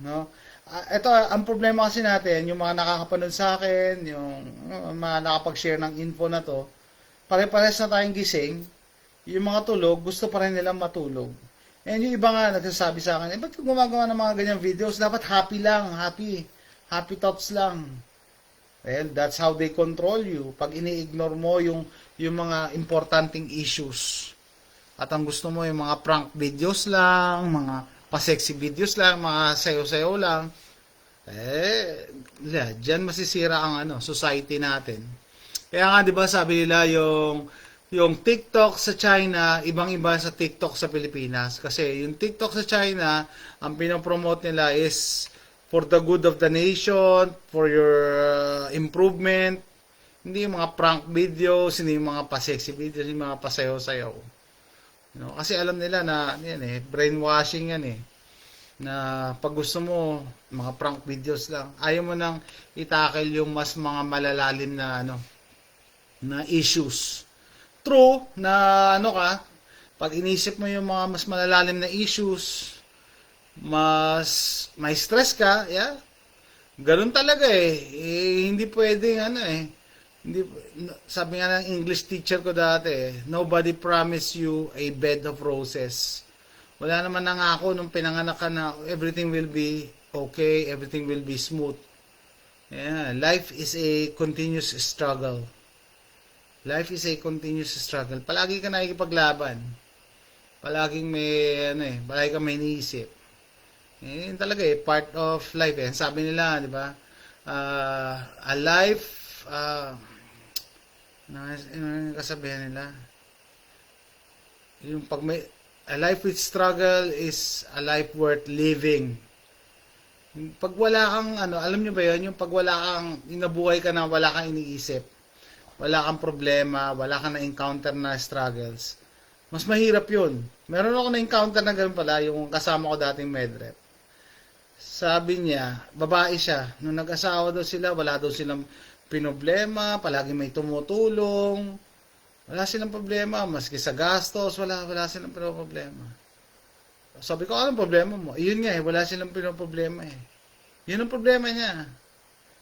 A: no? Ito ang problema kasi natin, yung mga nakakapanood sa akin, yung mga nakapag-share ng info na to, pare-pares na tayong gising, yung mga tulog, gusto pa rin nilang matulog. And yung iba nga nagsasabi sa akin, ba't gumagawa ng mga ganyang videos? Dapat happy lang, happy thoughts lang. Well, that's how they control you. Pag ini-ignore mo yung mga importanteng issues. At ang gusto mo yung mga prank videos lang, mga pa-sexy videos lang, mga sayo-sayo lang. Diyan masisira ang society natin. Kaya nga 'di ba sabi nila yung TikTok sa China, ibang-iba sa TikTok sa Pilipinas. Kasi yung TikTok sa China, ang pinopromote nila is for the good of the nation, for your improvement. Hindi yung mga prank videos, hindi yung mga pa-sexy videos, hindi yung mga pasayaw-sayaw. You know, kasi alam nila na yan brainwashing yan na pag gusto mo mga prank videos lang, ayaw mo nang itakil yung mas mga malalalim na na issues. True na pag inisip mo yung mga mas malalalim na issues, mas may stress ka, ganun talaga hindi pwedeng hindi, sabi nga ng English teacher ko dati, nobody promise you a bed of roses. Wala naman nangako nung pinanganak ka na everything will be okay, everything will be smooth. Life is a continuous struggle. Life is a continuous struggle. Palagi ka nakikipaglaban. Palaging palagi ka may iniisip. Yun talaga part of life Sabi nila, di ba? A life, yung kasabihan nila? Yung a life with struggle is a life worth living. Pag wala kang, alam nyo ba yun? Yung pag wala kang, inabuhay ka na wala kang iniisip, wala kang problema, wala kang na-encounter na struggles, mas mahirap yun. Meron ako na-encounter na gano'n pala, yung kasama ko dating medrep. Sabi niya, babae siya, nung nag-asawa daw sila, wala daw silang pinoblema, palagi may tumutulong, wala silang problema, maski sa gastos, wala silang problema. Sabi ko, anong problema mo? Yun nga wala silang pinoproblema Yun ang problema niya.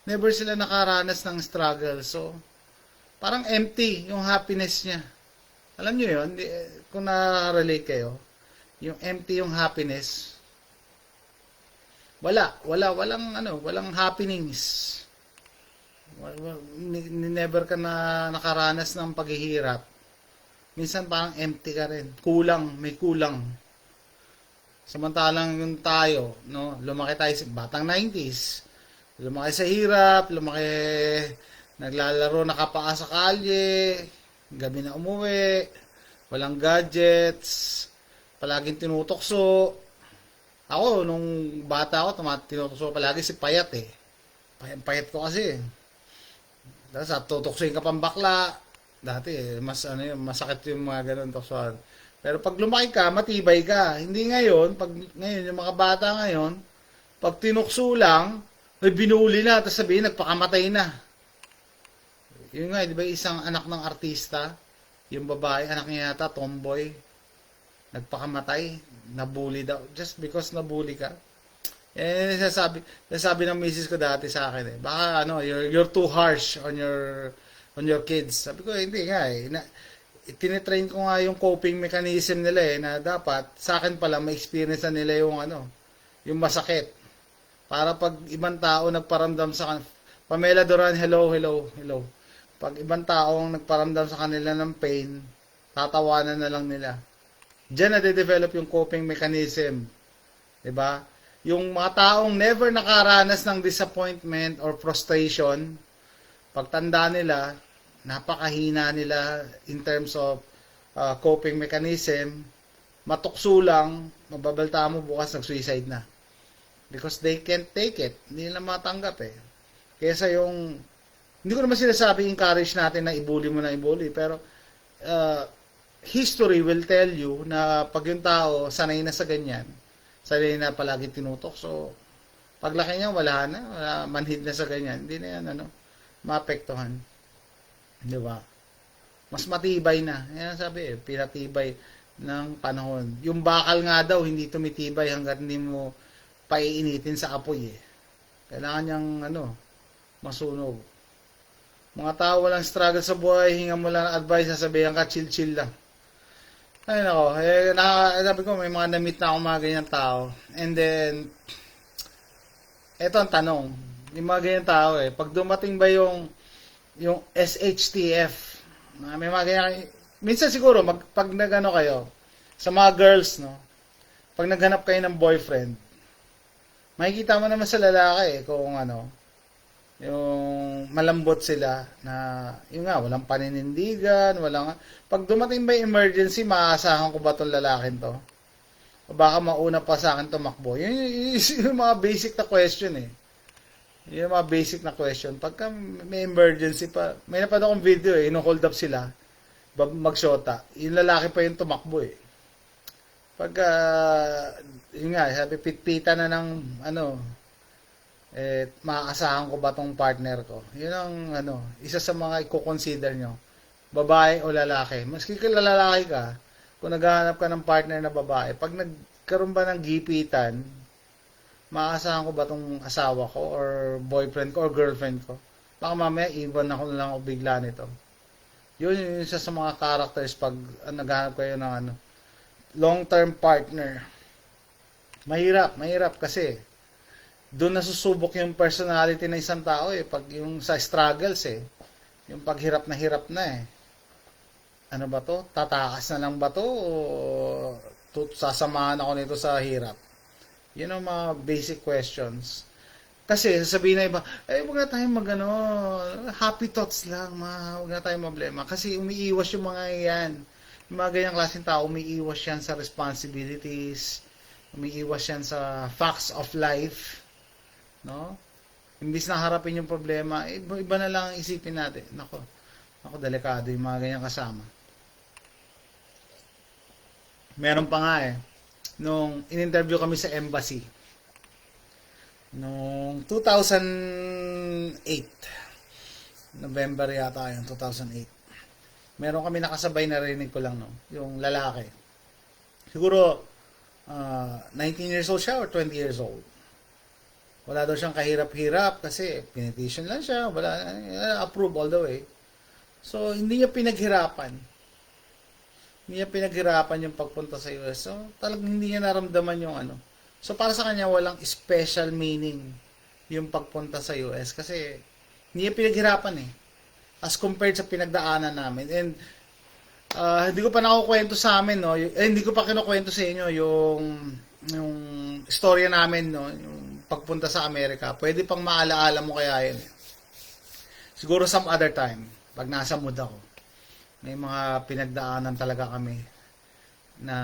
A: Never sila nakaranas ng struggle. So, parang empty yung happiness niya. Alam niyo yun, kung na-relate kayo, yung empty yung happiness, walang happenings. Never ka na nakaranas ng paghihirap. Minsan parang empty ka rin. May kulang. Samantalang yung tayo, lumaki tayo sa batang 90s. Lumaki sa hirap, naglalaro nakapaa sa kalye, gabi na umuwi, walang gadgets, palaging tinutokso. Ako, nung bata ako, tinutokso palagi si Payat Payat ko kasi. Tapos tutoksoin ka pang bakla. Dati masakit yung mga ganun toksohan. Pero pag lumaki ka, matibay ka. Hindi ngayon, ngayon yung mga bata ngayon, pag tinukso lang, may binuli na, tapos sabihin nagpakamatay na. Yun nga, di ba isang anak ng artista, yung babae, anak niya yata, tomboy, nagpakamatay, nabully daw, just because nabully ka. Sabi ng misis ko dati sa akin baka you're too harsh on your kids. Sabi ko hindi nga tinitrain ko nga yung coping mechanism nila na dapat sa akin pala ma-experience na nila yung masakit. Para pag ibang tao nagparamdam sa Pamela Duran, hello. Pag ibang tao ang nagparamdam sa kanila ng pain, tatawanan na lang nila. Diyan na de-develop yung coping mechanism. 'Di ba? Yung mga taong never nakaranas ng disappointment or frustration, pagtanda nila, napakahina nila in terms of coping mechanism, matukso lang, mababalta mo bukas nag-suicide na. Because they can't take it. Hindi nila matanggap eh. Kesa yung, hindi ko naman sinasabi encourage natin na ibuli mo na ibuli, pero history will tell you na pag yung tao sanay na sa ganyan, sanay na palagi tinutok, so paglaki niya wala na, manhid na sa ganyan, hindi na yan maapektuhan. Di ba? Mas matibay na. Yan sabi pinatibay ng panahon. Yung bakal nga daw hindi tumitibay hangga't hindi mo paiinitin sa apoy eh. Kailangan niyang masunog. Mga tao walang struggle sa buhay, hinga mo lang advice, sasabihan ka, chill lang. Ay nako, sabi ko may mga na-meet na akong mga ganyan tao. And then, eto ang tanong, yung mga ganyan tao pag dumating ba yung SHTF, may mga ganyan, minsan siguro, pag nagano kayo, sa mga girls, pag naghanap kayo ng boyfriend, makikita mo naman sa lalaki kung yung malambot sila na yung nga walang paninindigan, pag dumating ba yung emergency, maaasahan ko ba tong lalaking to? O baka mauna pa sa akin tumakbo? Yung mga basic na question Yung mga basic na question. Pagka may emergency pa, may napanood akong video ino-hold up sila magshota. Yung lalaki pa yung tumakbo Pagka yun nga, sabi pitpita na ng maaasahan ko ba tong partner ko? Yun ang isa sa mga i-consider nyo. Babae o lalaki. Maski kung lalaki ka, kung naghahanap ka ng partner na babae, pag nagkaroon ba ng gipitan, maaasahan ko ba tong asawa ko or boyfriend ko or girlfriend ko? Baka mamaya iwan ako na lang o bigla nito. Yun yung isa sa mga characters pag naghahanap kayo ng long-term partner. Mahirap kasi doon nasusubok yung personality ng isang tao pag yung sa struggles yung paghirap na ano ba to? Tatakas na lang ba to o sasamahan ako nito sa hirap? Yun ang mga basic questions. Kasi sasabihin na iba, huwag na tayong happy thoughts lang, huwag na tayong problema. Kasi umiiwas yung mga yan. Yung mga ganyang klaseng tao, umiiwas yan sa responsibilities, umiiwas yan sa facts of life, Imbis na harapin yung problema, iba na lang ang isipin natin. Nako, delikado yung mga ganyang kasama. Meron pa nga nung in-interview kami sa embassy, nung 2008, November yata yung 2008. Meron kami nakasabay, narinig ko lang yung lalaki. Siguro 19 years old siya or 20 years old. Wala daw siyang kahirap-hirap kasi pinetition lang siya, wala approve all the way. So hindi niya pinaghirapan. Hindi niya pinaghirapan yung pagpunta sa US. So talagang hindi niya naramdaman yung So para sa kanya walang special meaning yung pagpunta sa US kasi hindi niya pinaghirapan as compared sa pinagdaanan namin. And hindi ko pa nakukwento sa amin hindi ko pa kinukwento sa inyo yung istorya namin yung pagpunta sa Amerika. Pwede pang maalaala mo kaya yun siguro some other time pag nasa mood ako. May mga pinagdaanan talaga kami na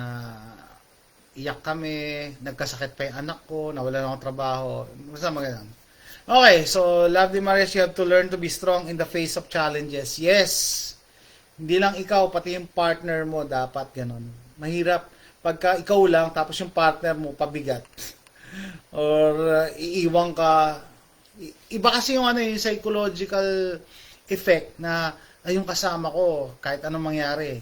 A: iyak kami, nagkasakit pa yung anak ko, nawala na akong trabaho, basta magandang. Okay, so Lovely Marias, you have to learn to be strong in the face of challenges. Yes, hindi lang ikaw, pati yung partner mo dapat ganun. Mahirap pagka ikaw lang, tapos yung partner mo pabigat. Or iiwang ka. Iba kasi yung yung psychological effect na yung kasama ko, kahit anong mangyari,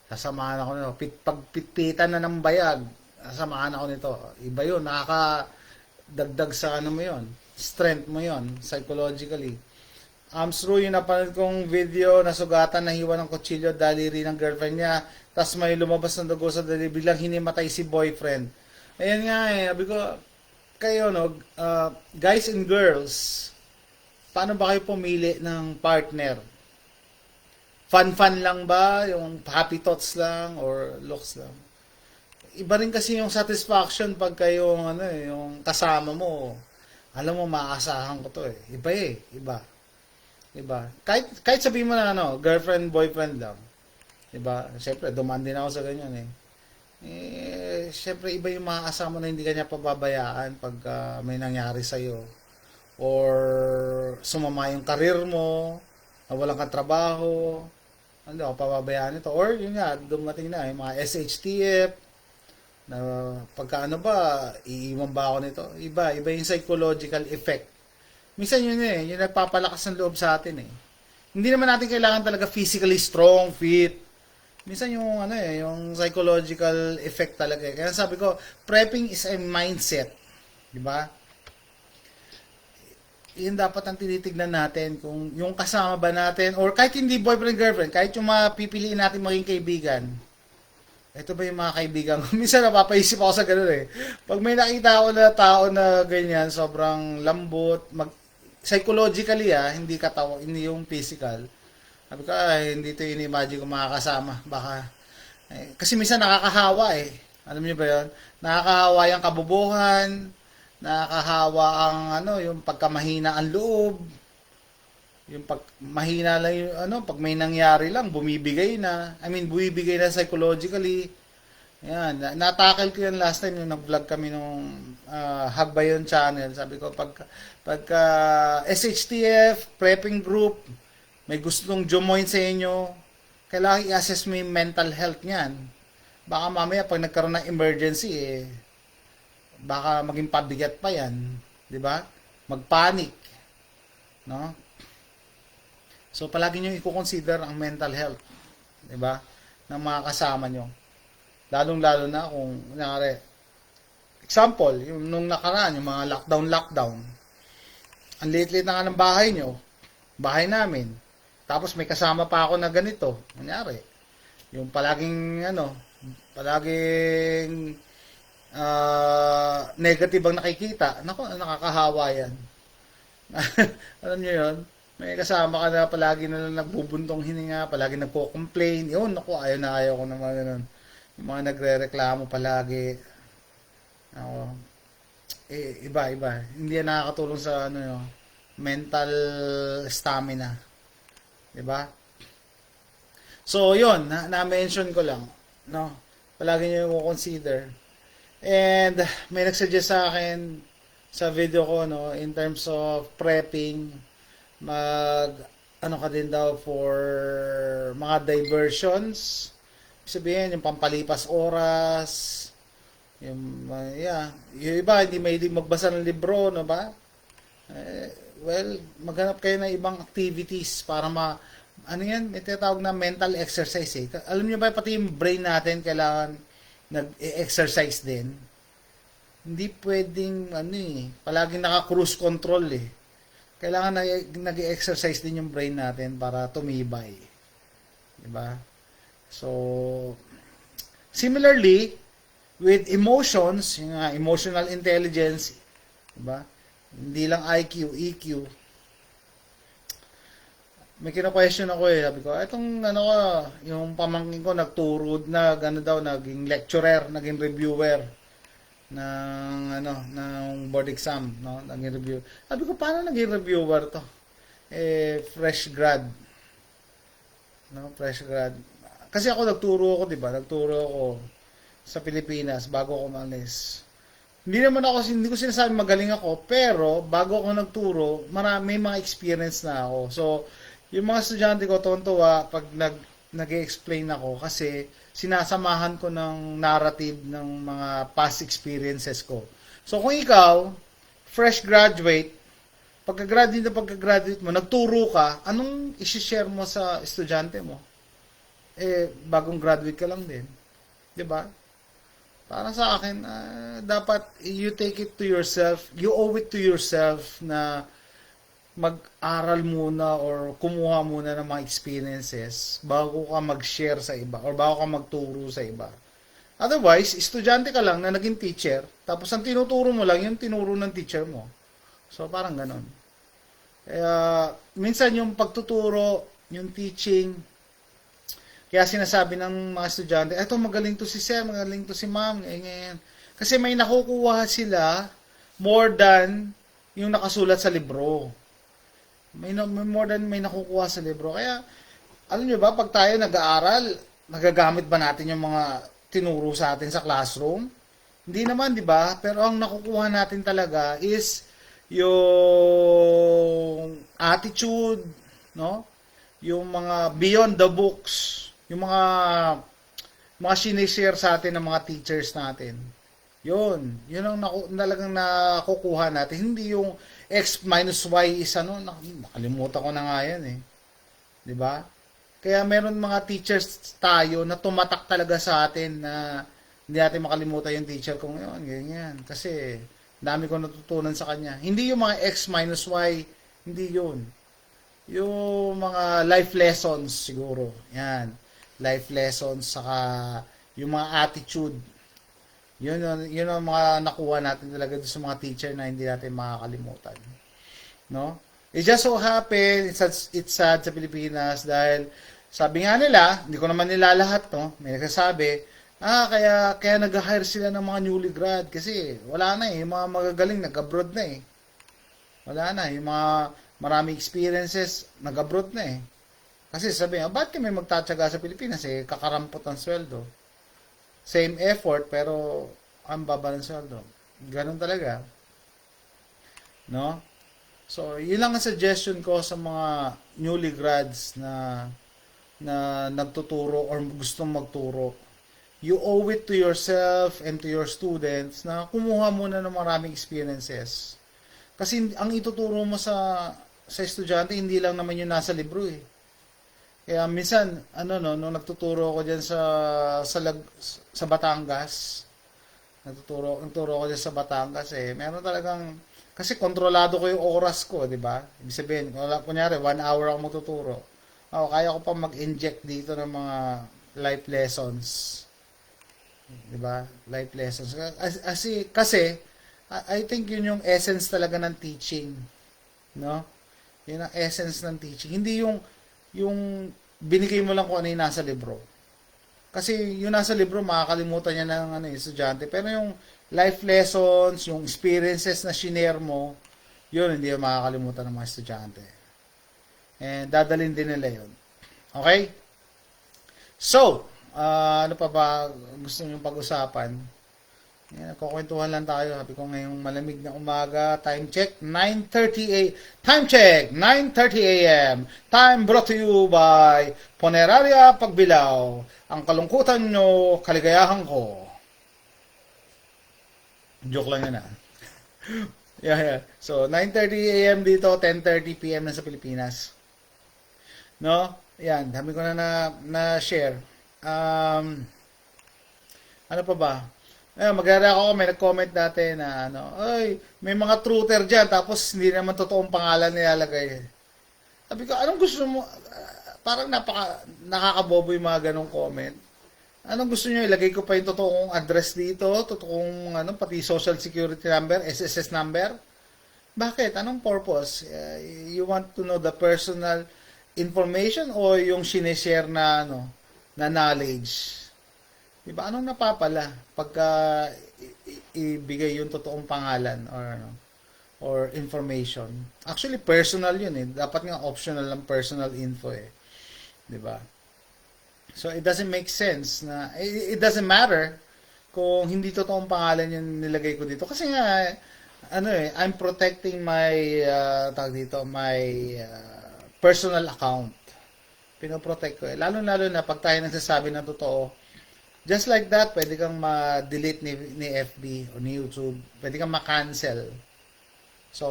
A: sasamahan ako nito. Pagpitpitan na ng bayag, sasamahan ako nito. Iba yun, nakakadagdag sa mo yun, strength mo yun, psychologically. Through yung napanood kong video, nasugatan, nahiwa ng kutsilyo, daliri ng girlfriend niya, tas may lumabas ng dugo sa daliri, biglang hinimatay si boyfriend. Ayan nga sabi ko, kayo guys and girls, paano ba kayo pumili ng partner? Fun lang ba? Yung happy thoughts lang or looks lang? Iba rin kasi yung satisfaction pag kayo yung kasama mo, alam mo maaasahan ko to Iba iba. Diba? Kahit sabihin mo na girlfriend, boyfriend lang. Diba? Siyempre, dumaan din ako sa ganyan syempre iba yung makakasama mo na hindi kanya pababayaan pag may nangyari sa'yo. Or sumama yung karir mo, nawalan ka trabaho, hindi ako pababayaan ito. Or yun nga, dumating na yung mga SHTF, na pagka ano ba, iiwan ba ako nito? Iba yung psychological effect. Minsan yun yung nagpapalakas ng loob sa atin eh. Hindi naman natin kailangan talaga physically strong, fit. Minsan yung yung psychological effect talaga. Kaya sabi ko, prepping is a mindset. Di ba? Yun dapat ang tinitignan natin kung yung kasama ba natin or kahit hindi boyfriend girlfriend, kahit yung mga pipiliin natin maging kaibigan. Ito ba yung mga kaibigan ko? Minsan napapaisip ako sa ganun eh. Pag may nakita ako na tao na ganyan, sobrang lambot, psychologically hindi katawa, hindi yung physical. Sabi ko, hindi ito in-imagine ko makakasama. Baka, kasi minsan nakakahawa eh. Alam niyo ba yun? Nakakahawa yung kabubuhan, nakakahawa ang yung pagkamahina ang loob, yung pag mahina lang yung pag may nangyari lang bumibigay na. Bumibigay na psychologically. Yan, natakil ko yan last time yung nag-vlog kami nung Hagbayon channel. Sabi ko pagka SHTF, prepping group, may gustong join sa inyo, kailangan i-assess mo yung mental health niyan. Baka mamaya pag nagkaroon ng emergency baka maging pabigat pa yan, 'di ba? Magpanic, no? So palagi niyo i-consider ang mental health, 'di ba? Ng mga kasama niyo. Lalong-lalo na kung kunyari example, yung nung nakaraan, yung mga lockdown. Ang liit-liit na nga ng bahay niyo, bahay namin. Tapos may kasama pa ako na ganito, kunyari. Yung palaging negative ang nakikita. Naku, nakakahawa yan. Alam niyo yun? May kasama ka na palagi na lang nagbubuntong hininga, palagi nagko-complain. Yun, naku, ayaw ko naman ganun. Yung mga nagre-reklamo palagi. Ako, iba. Hindi yan nakakatulong sa mental stamina. 'Di ba? So, yun, na-mention ko lang, no? Palagi niyo yung consider. And may nagsuggest sa akin sa video ko, no, in terms of prepping, ka din daw for mga diversions. Sabihin, yung pampalipas oras, yung iba, hindi mahilig magbasa ng libro, no ba? Well, maghanap kayo ng ibang activities para may tinatawag na mental exercise eh. Alam niyo ba, pati yung brain natin kailangan nag-exercise din. Hindi pwedeng, palaging naka-cruise control eh. Kailangan nag-exercise din yung brain natin para tumibay. Diba? So, similarly, with emotions, yung emotional intelligence, diba? Hindi lang IQ, EQ. May kina-question ako sabi ko, itong yung pamangkin ko nagturo naging lecturer, naging reviewer ng board exam, no? Naging review. Sabi ko, paano naging reviewer to? Fresh grad. No, fresh grad. Kasi ako nagturo ako, 'di ba? Nagturo ako sa Pilipinas bago ako umalis. Hindi ko sinasabi magaling ako, pero bago ako nagturo, may mga experience na ako. So, yung mga estudyante ko tuwa pag nag-explain ako kasi sinasamahan ko ng narrative ng mga past experiences ko. So, kung ikaw, fresh graduate, pagka-graduate mo, nagturo ka, anong i-share mo sa estudyante mo? Bagong graduate ka lang din. 'Di ba? Para sa akin, dapat you take it to yourself, you owe it to yourself na mag-aral muna or kumuha muna ng mga experiences bago ka mag-share sa iba or bago ka magturo sa iba. Otherwise, estudyante ka lang na naging teacher, tapos ang tinuturo mo lang yung tinuro ng teacher mo. So, parang ganon. Kaya, minsan yung pagtuturo, yung teaching, kaya sinasabi ng mga estudyante, eto magaling to si sir, magaling to si ma'am, ganyan. Kasi may nakukuha sila more than yung nakasulat sa libro. May nakukuha sa libro. Kaya, alam nyo ba, pag tayo nag-aaral, nagagamit ba natin yung mga tinuro sa atin sa classroom? Hindi naman, di ba? Pero ang nakukuha natin talaga is yung attitude, no? Yung mga beyond the books, yung mga sinishare sa atin ng mga teachers natin. Yun ang talagang nakukuha natin. Hindi yung x minus y is ano, nakalimutan ko na nga yan eh. 'Di ba? Kaya meron mga teachers tayo na tumatak talaga sa atin na hindi natin makalimutan yung teacher kong yun, ganyan. Kasi dami ko natutunan sa kanya. Hindi yung mga x minus y, hindi yun. Yung mga life lessons siguro. Yan. Life lessons, saka yung mga attitude. Yun ang mga nakuha natin talaga sa mga teacher na hindi natin makakalimutan. No? It just so happen, it's sad sa Pilipinas dahil sabi nga nila, hindi ko naman nila lahat, no? May nagsasabi, kaya nag-hire sila ng mga newly grad kasi wala na eh, yung mga magagaling nag-abroad na eh. Wala na, yung mga maraming experiences nag-abroad na eh. Kasi sabi nga, ba't kami magtatsaga sa Pilipinas eh, kakarampot ang sweldo. Same effort, pero ang baba ng sweldo. Ganun talaga. No? So, yun lang ang suggestion ko sa mga newly grads na nagtuturo or gustong magturo. You owe it to yourself and to your students na kumuha muna ng maraming experiences. Kasi ang ituturo mo sa estudyante, hindi lang naman yung nasa libro eh. Kaya minsan, nung nagtuturo ako diyan sa Batangas, nagturo ako diyan sa Batangas meron talagang kasi kontrolado ko yung oras ko, di ba? Ibig sabihin, kunyari 1 hour ako magtuturo. Kaya ko pa mag-inject dito ng mga life lessons. Di ba? Life lessons. Kasi I think yun yung essence talaga ng teaching, no? Yun ang essence ng teaching. Hindi yung binigay mo lang kung ano yung nasa libro. Kasi yung nasa libro, makakalimutan niya ng estudyante. Pero yung life lessons, yung experiences na shinare mo, yun, hindi yung makakalimutan ng mga estudyante. And dadalhin din nila yun. Okay? So, ano pa ba gusto nyo pag-usapan? Yan, kukwentuhan lang tayo. Sabi ko ngayong malamig na umaga. Time check, 9:30 a.m. Time check, 9:30 a.m. Time brought to you by Poneraria Pagbilao. Ang kalungkutan nyo, kaligayahan ko. Joke lang yun yeah. So, 9:30 a.m. dito, 10:30 p.m. na sa Pilipinas. No? Yan, dami ko na share. Ano pa ba? Mag-aaral ako, may nag-comment dati na may mga truther dyan, tapos hindi naman totoong pangalan nilalagay. Sabi ko, anong gusto mo? Parang nakakabobo yung mga ganong comment. Anong gusto nyo? Ilagay ko pa yung totoong address dito, totoong pati social security number, SSS number? Bakit? Anong purpose? You want to know the personal information o yung sinishare na na knowledge? Diba? Anong napapala pagka ibigay yung totoong pangalan or information? Actually, personal yun eh. Dapat nga optional lang personal info eh. Diba? So, it doesn't make sense na, it doesn't matter kung hindi totoong pangalan yung nilagay ko dito. Kasi nga, I'm protecting my, my personal account. Pinoprotect ko eh. Lalo-lalo na pag tayo nagsasabi ng totoo, just like that, pwede kang ma-delete ni FB o ni YouTube. Pwede kang ma-cancel. So,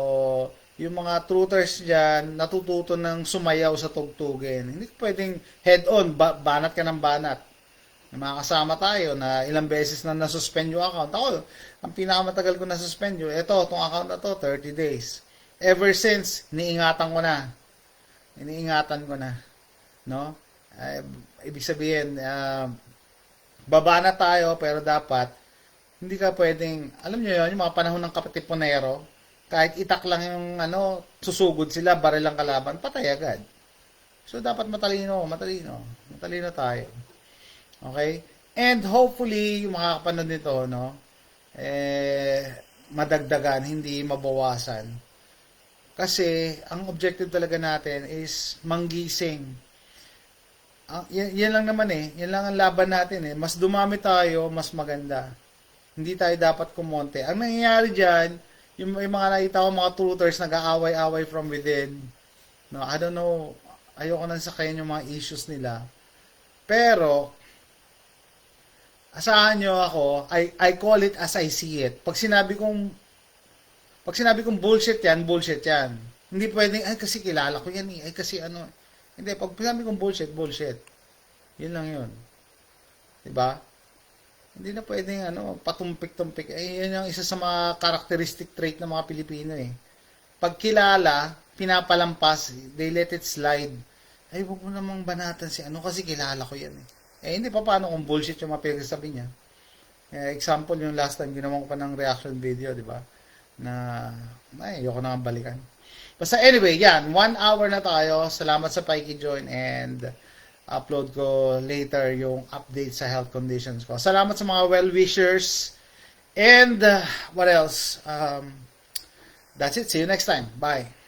A: yung mga truthers dyan, natututo ng sumayaw sa tugtugin. Hindi ko pwedeng head-on, banat ka ng banat. Mga kasama tayo na ilang beses na nasuspend yung account. Ako, ang pinakamatagal ko nasuspend yung, itong account na to, 30 days. Ever since, iniingatan ko na. No? Ibig sabihin, baba na tayo, pero dapat, hindi ka pwedeng, alam nyo yun, yung mga panahon ng Katipunero, kahit itak lang yung, susugod sila, baril ang kalaban, patay agad. So, dapat matalino tayo. Okay? And hopefully, yung makakapanood nito, madagdagan, hindi mabawasan. Kasi, ang objective talaga natin is manggising. 'Di ba? Manggising. 'Di ba? Yung mga truthers diyan, natututo ng sumayaw sa tugtugin. Hindi ko pwedeng head-on, banat ka ng banat. Mga kasama tayo na ilang beses na nasuspend yung account. Ako, ang pinakamatagal ko nasuspend yung, itong account na to, 30 days. Ever since, iniingatan ko na. No? Ibig sabihin, mga panahon ng Katipunero, kahit itak lang yung, susugod sila, baril ang kalaban, patay agad. So, dapat matalino tayo. Okay? And hopefully, yung makakapanood nito, yan lang naman eh. Yan lang ang laban natin eh. Mas dumami tayo, mas maganda. Hindi tayo dapat kumonte. Ang nangyayari dyan, yung mga nakita ko, mga truthers, nag-aaway-away from within. No, I don't know, ayoko nang sakayin yung mga issues nila. Pero, asahan nyo ako, I call it as I see it. Pag sinabi kong bullshit yan, bullshit yan. Hindi pwedeng, ay kasi kilala ko yan eh, ay kasi ano. Hindi, pag sinabi kong bullshit, bullshit. Yun lang yun. Diba? Hindi na pwedeng patumpik-tumpik. Eh, yan yung isa sa mga characteristic trait ng mga Pilipino eh. Pag kilala, pinapalampas, they let it slide. Ay, huwag mo namang banatan si kasi kilala ko yan eh. Eh, hindi pa paano kung bullshit yung mga pinagsasabi niya. Example, yung last time ginawa ko pa ng reaction video, di ba? Na, ayoko na balikan. Basta anyway, yan. 1 hour na tayo. Salamat sa pakikijoin and upload ko later yung update sa health conditions ko. Salamat sa mga well-wishers. And what else? That's it. See you next time. Bye.